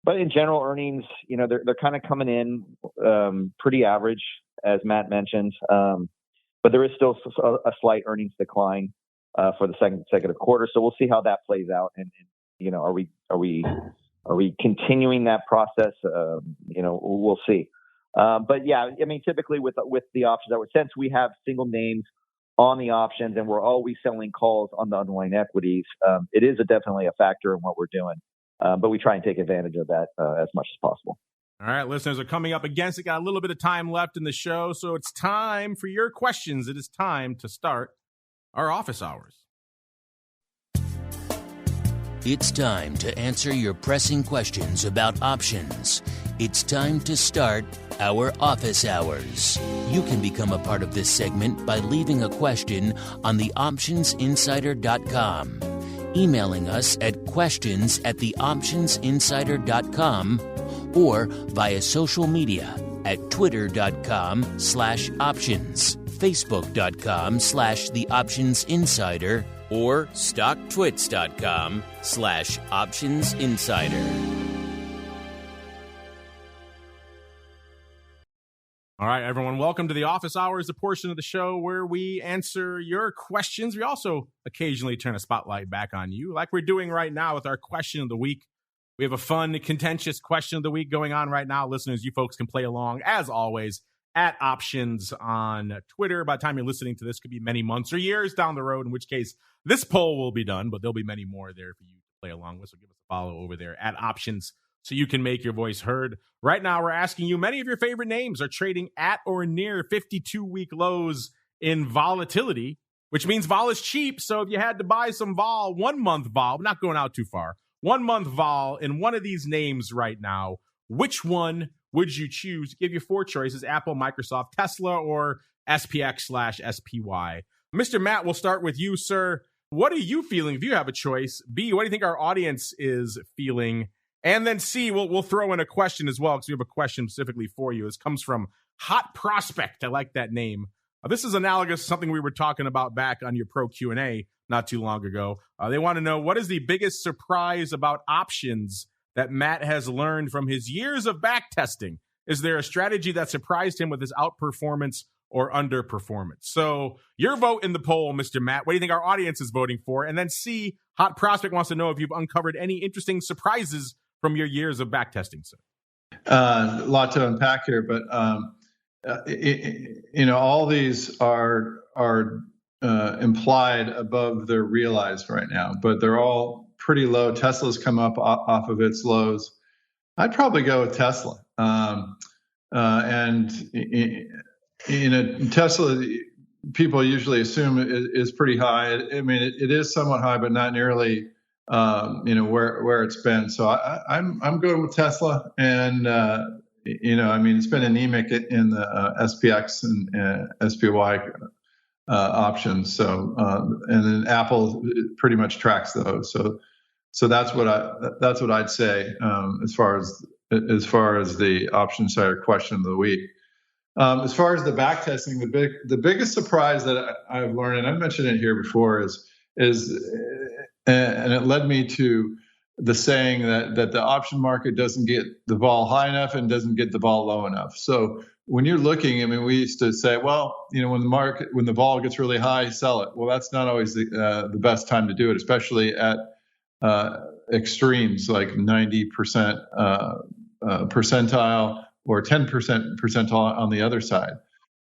Speaker 4: But in general, earnings, they're kind of coming in pretty average, as Matt mentioned. But there is still a slight earnings decline for the second consecutive quarter. So we'll see how that plays out. And are we continuing that process? We'll see. But yeah, typically with the options that since we have single names on the options, and we're always selling calls on the underlying equities. It is definitely a factor in what we're doing, but we try and take advantage of that as much as possible.
Speaker 2: All right, listeners are coming up against it. Got a little bit of time left in the show, so it's time for your questions. It is time to start our office hours.
Speaker 1: It's time to answer your pressing questions about options. It's time to start our office hours. You can become a part of this segment by leaving a question on theoptionsinsider.com, emailing us at questions@theoptionsinsider.com, or via social media at twitter.com/options, facebook.com/theoptionsinsider, or stocktwits.com/optionsinsider.
Speaker 2: All right, everyone, welcome to the Office Hours, the portion of the show where we answer your questions. We also occasionally turn a spotlight back on you, like we're doing right now with our question of the week. We have a fun, contentious question of the week going on right now. Listeners, you folks can play along, as always, at Options on Twitter. By the time you're listening to this, could be many months or years down the road, in which case this poll will be done, but there'll be many more there for you to play along with. So give us a follow over there at Options so you can make your voice heard. Right now, we're asking you, many of your favorite names are trading at or near 52-week lows in volatility, which means vol is cheap. So if you had to buy some vol, 1 month vol, not going out too far, 1 month vol in one of these names right now, which one would you choose? Give you 4 choices: Apple, Microsoft, Tesla, or SPX/SPY. Mr. Matt, we'll start with you, sir. What are you feeling if you have a choice? B, what do you think our audience is feeling? And then C, we'll throw in a question as well, because we have a question specifically for you. This comes from Hot Prospect. I like that name. This is analogous to something we were talking about back on your Pro Q&A not too long ago. They want to know, what is the biggest surprise about options that Matt has learned from his years of back testing? Is there a strategy that surprised him with his outperformance or underperformance? So your vote in the poll, Mr. Matt. What do you think our audience is voting for? And then C, Hot Prospect wants to know if you've uncovered any interesting surprises from your years of back testing, sir.
Speaker 3: A lot to unpack here, but all these are implied above their realized right now, but they're all pretty low. Tesla's come up off of its lows. I'd probably go with Tesla. Tesla, people usually assume is pretty high. I mean, it is somewhat high, but not nearly where it's been. So I'm going with Tesla, and it's been anemic in the SPX and SPY options. So and then Apple pretty much tracks those. So that's what I'd say as far as the option insider question of the week. As far as the back testing, the biggest surprise that I've learned, and I've mentioned it here before, is and it led me to the saying that the option market doesn't get the vol high enough and doesn't get the vol low enough. So when you're looking, I mean, we used to say, well, when the vol gets really high, sell it. Well, that's not always the best time to do it, especially at extremes like 90% percentile or 10% percentile on the other side.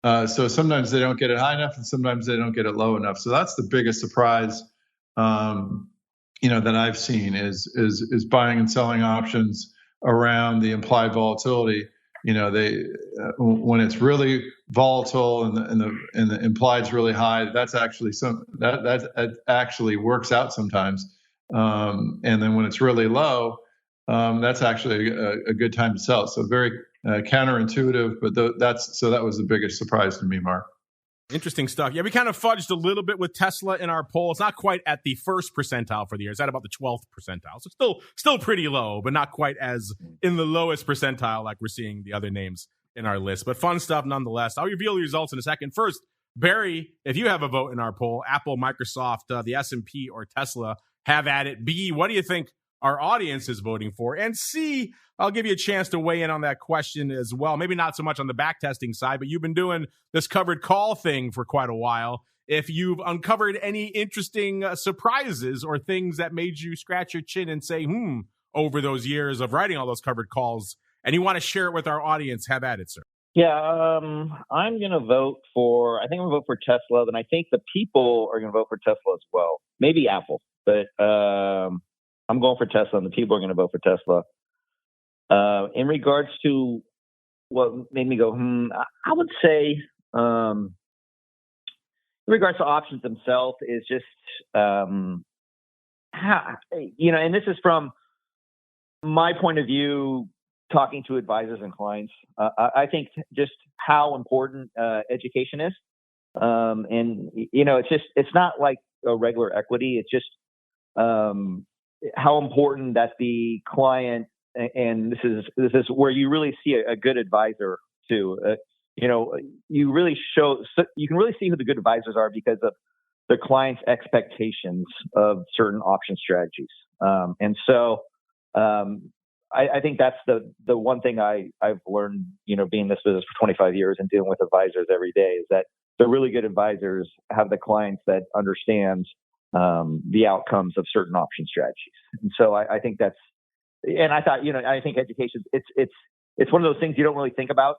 Speaker 3: So sometimes they don't get it high enough, and sometimes they don't get it low enough. So that's the biggest surprise, that I've seen is buying and selling options around the implied volatility. When it's really volatile and the implied is really high, that's actually that actually works out sometimes. And then when it's really low, that's actually a good time to sell. So very counterintuitive, but that was the biggest surprise to me, Mark.
Speaker 2: Interesting stuff. Yeah, we kind of fudged a little bit with Tesla in our poll. It's not quite at the first percentile for the year. It's at about the 12th percentile. So still pretty low, but not quite as in the lowest percentile like we're seeing the other names in our list. But fun stuff nonetheless. I'll reveal the results in a second. First, Barry, if you have a vote in our poll, Apple, Microsoft, the S&P, or Tesla, have at it. B, what do you think our audience is voting for? And C, I'll give you a chance to weigh in on that question as well. Maybe not so much on the back testing side, but you've been doing this covered call thing for quite a while. If you've uncovered any interesting surprises or things that made you scratch your chin and say, over those years of writing all those covered calls, and you want to share it with our audience, have at it, sir.
Speaker 4: Yeah, I'm going to vote for. I think I'm going to vote for Tesla, and I think the people are going to vote for Tesla as well. Maybe Apple, but I'm going for Tesla, and the people are going to vote for Tesla. In regards to what made me go, I would say, in regards to options themselves, is just how, and this is from my point of view, talking to advisors and clients. I think just how important education is, and it's not like a regular equity. It's just how important that the client, and this is where you really see a good advisor too. You can really see who the good advisors are because of the client's expectations of certain option strategies. And so I think that's the one thing I've learned, being in this business for 25 years and dealing with advisors every day, is that the really good advisors have the clients that understand the outcomes of certain option strategies. And so I think that's, and I thought, I think education, it's one of those things you don't really think about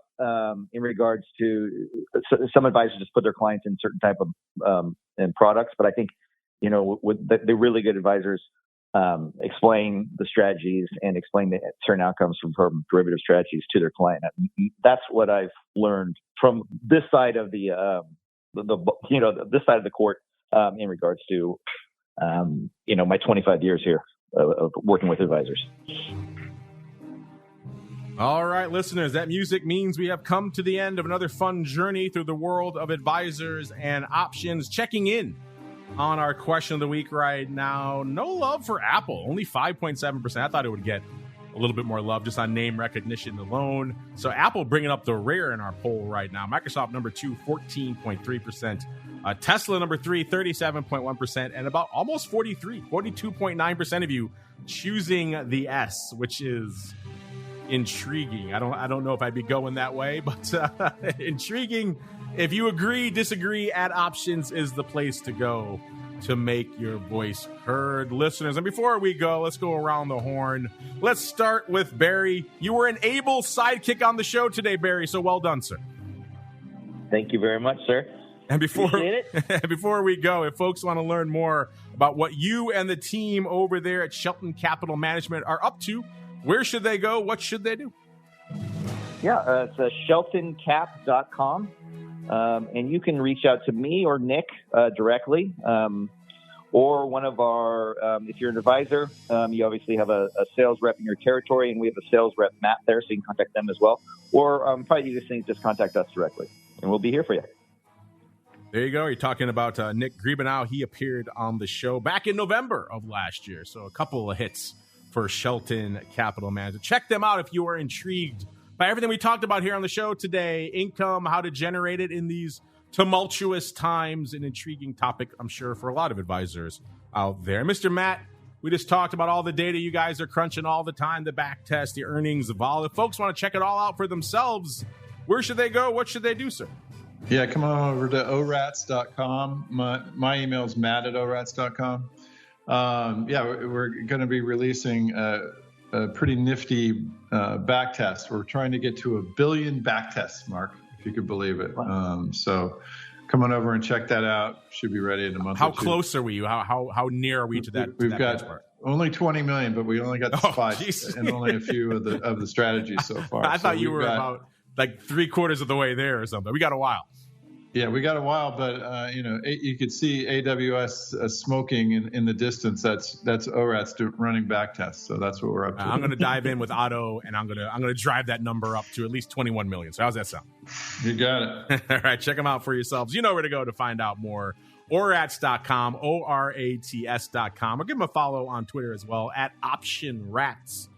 Speaker 4: in regards to some advisors just put their clients in certain type of in products. But I think, with the really good advisors explain the strategies and explain the certain outcomes from derivative strategies to their client. That's what I've learned from this side of this side of the court in regards to my 25 years here of working with advisors.
Speaker 2: All right, listeners, that music means we have come to the end of another fun journey through the world of advisors and options. Checking in on our question of the week right now. No love for Apple, only 5.7%. I thought it would get a little bit more love just on name recognition alone. So Apple bringing up the rear in our poll right now. Microsoft number 2, 14.3%. Tesla number 3, 37.1%. And about almost 42.9% of you choosing the S, which is intriguing. I don't know if I'd be going that way, but intriguing. If you agree, disagree, Add Options is the place to go to make your voice heard, listeners. And before we go, let's go around the horn. Let's start with Barry. You were an able sidekick on the show today, Barry, so well done, sir.
Speaker 4: Thank you very much, sir.
Speaker 2: And before
Speaker 4: it.
Speaker 2: before we go, if folks want to learn more about what you and the team over there at Shelton Capital Management are up to, where should they go? What should they do?
Speaker 4: Yeah, it's sheltoncap.com. And you can reach out to me or Nick directly, or one of our, if you're an advisor, you obviously have a sales rep in your territory, and we have a sales rep, Matt, there, so you can contact them as well. Or probably the easiest thing is just contact us directly, and we'll be here for you.
Speaker 2: There you go. You're talking about Nick Griebenow. He appeared on the show back in November of last year, so a couple of hits for Shelton Capital Management. Check them out if you are intrigued by everything we talked about here on the show today. Income, how to generate it in these tumultuous times, an intriguing topic, I'm sure, for a lot of advisors out there. Mr. Matt, we just talked about all the data you guys are crunching all the time, the back test, the earnings, the vol. If folks want to check it all out for themselves, where should they go? What should they do, sir?
Speaker 3: Yeah, come on over to orats.com. My email is matt@orats.com. We're going to be releasing a pretty nifty back test. We're trying to get to 1 billion back tests, Mark, if you could believe it.
Speaker 4: Wow.
Speaker 3: So come on over and check that out. Should be ready in a month.
Speaker 2: How
Speaker 3: or two.
Speaker 2: close are we? How near are we to that?
Speaker 3: We've
Speaker 2: that
Speaker 3: got
Speaker 2: benchmark?
Speaker 3: only 20 million, but we only got the spice and only a few of the strategies so far.
Speaker 2: I thought you were about like 3/4 of the way there or something. We got a while.
Speaker 3: Yeah, we got a while, but you could see AWS smoking in the distance. That's ORAT's running back tests, so that's what we're up to.
Speaker 2: I'm going to dive in with Otto, and I'm going to drive that number up to at least 21 million. So how's that sound?
Speaker 3: You got it.
Speaker 2: All right, check them out for yourselves. You know where to go to find out more. Orats.com, ORATS.com, or give them a follow on Twitter as well at OptionRats,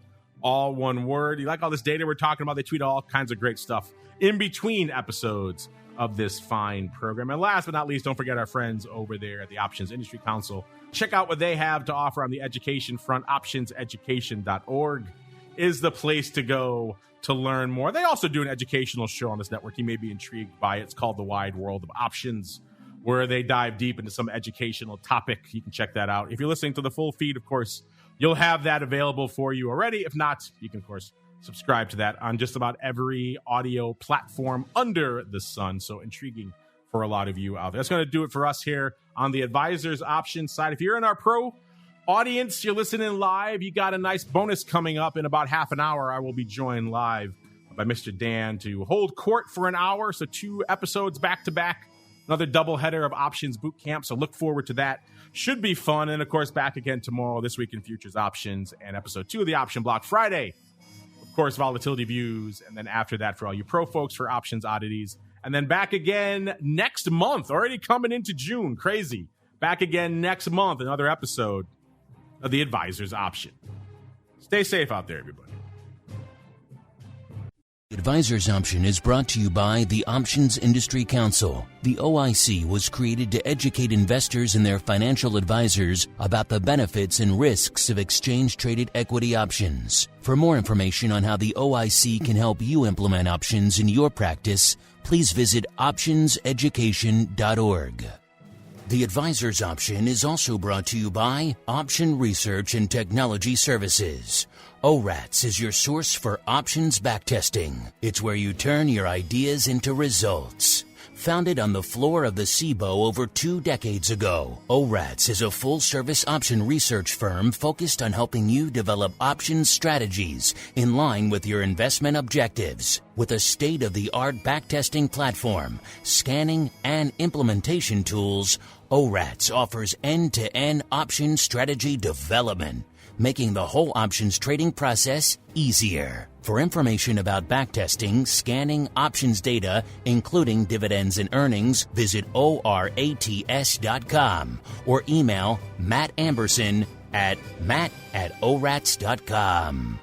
Speaker 2: all one word. You like all this data we're talking about? They tweet all kinds of great stuff in between episodes of this fine program. And last but not least, don't forget our friends over there at the Options Industry Council. Check out what they have to offer on the education front. Optionseducation.org is the place to go to learn more. They also do an educational show on this network. You may be intrigued by it. It's called The Wide World of Options, where they dive deep into some educational topic. You can check that out. If you're listening to the full feed, of course, you'll have that available for you already. If not, you can, of course, subscribe to that on just about every audio platform under the sun. So intriguing for a lot of you out there. That's going to do it for us here on the Advisors Option side. If you're in our pro audience, you're listening live, you got a nice bonus coming up in about half an hour. I will be joined live by Mr. Dan to hold court for an hour. So 2 episodes back to back, another doubleheader of Options Boot Camp. So look forward to that. Should be fun. And of course, back again tomorrow, This Week in Futures Options, and episode 2 of the Option Block Friday. Of course, volatility views. And then after that, for all you pro folks, for options oddities. And then back again next month, already coming into June. Crazy. Back again next month, another episode of the Advisors Option. Stay safe out there, everybody.
Speaker 1: Advisors Option is brought to you by the Options Industry Council. The OIC was created to educate investors and their financial advisors about the benefits and risks of exchange-traded equity options. For more information on how the OIC can help you implement options in your practice, please visit optionseducation.org. The Advisors Option is also brought to you by Option Research and Technology Services. ORATS is your source for options backtesting. It's where you turn your ideas into results. Founded on the floor of the SIBO over 2 decades ago, ORATS is a full-service option research firm focused on helping you develop options strategies in line with your investment objectives. With a state-of-the-art backtesting platform, scanning, and implementation tools, ORATS offers end-to-end option strategy development, making the whole options trading process easier. For information about backtesting, scanning options data, including dividends and earnings, visit ORATS.com or email Matt Amberson at matt@orats.com.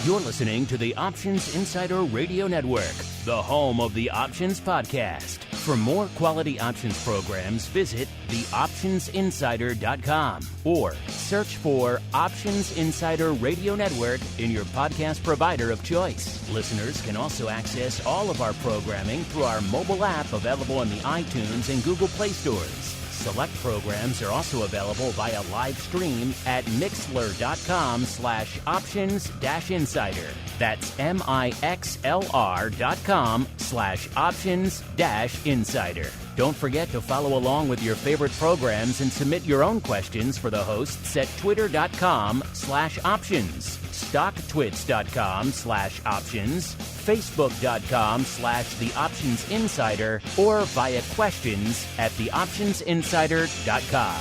Speaker 1: You're listening to the Options Insider Radio Network, the home of the Options Podcast. For more quality options programs, visit theoptionsinsider.com or search for Options Insider Radio Network in your podcast provider of choice. Listeners can also access all of our programming through our mobile app available in the iTunes and Google Play stores. Select programs are also available via live stream at mixlr.com/options-insider. That's mixlr.com/options-insider. Don't forget to follow along with your favorite programs and submit your own questions for the hosts at twitter.com/options, stocktwits.com/options, facebook.com/theoptionsinsider, or via questions at theoptionsinsider.com.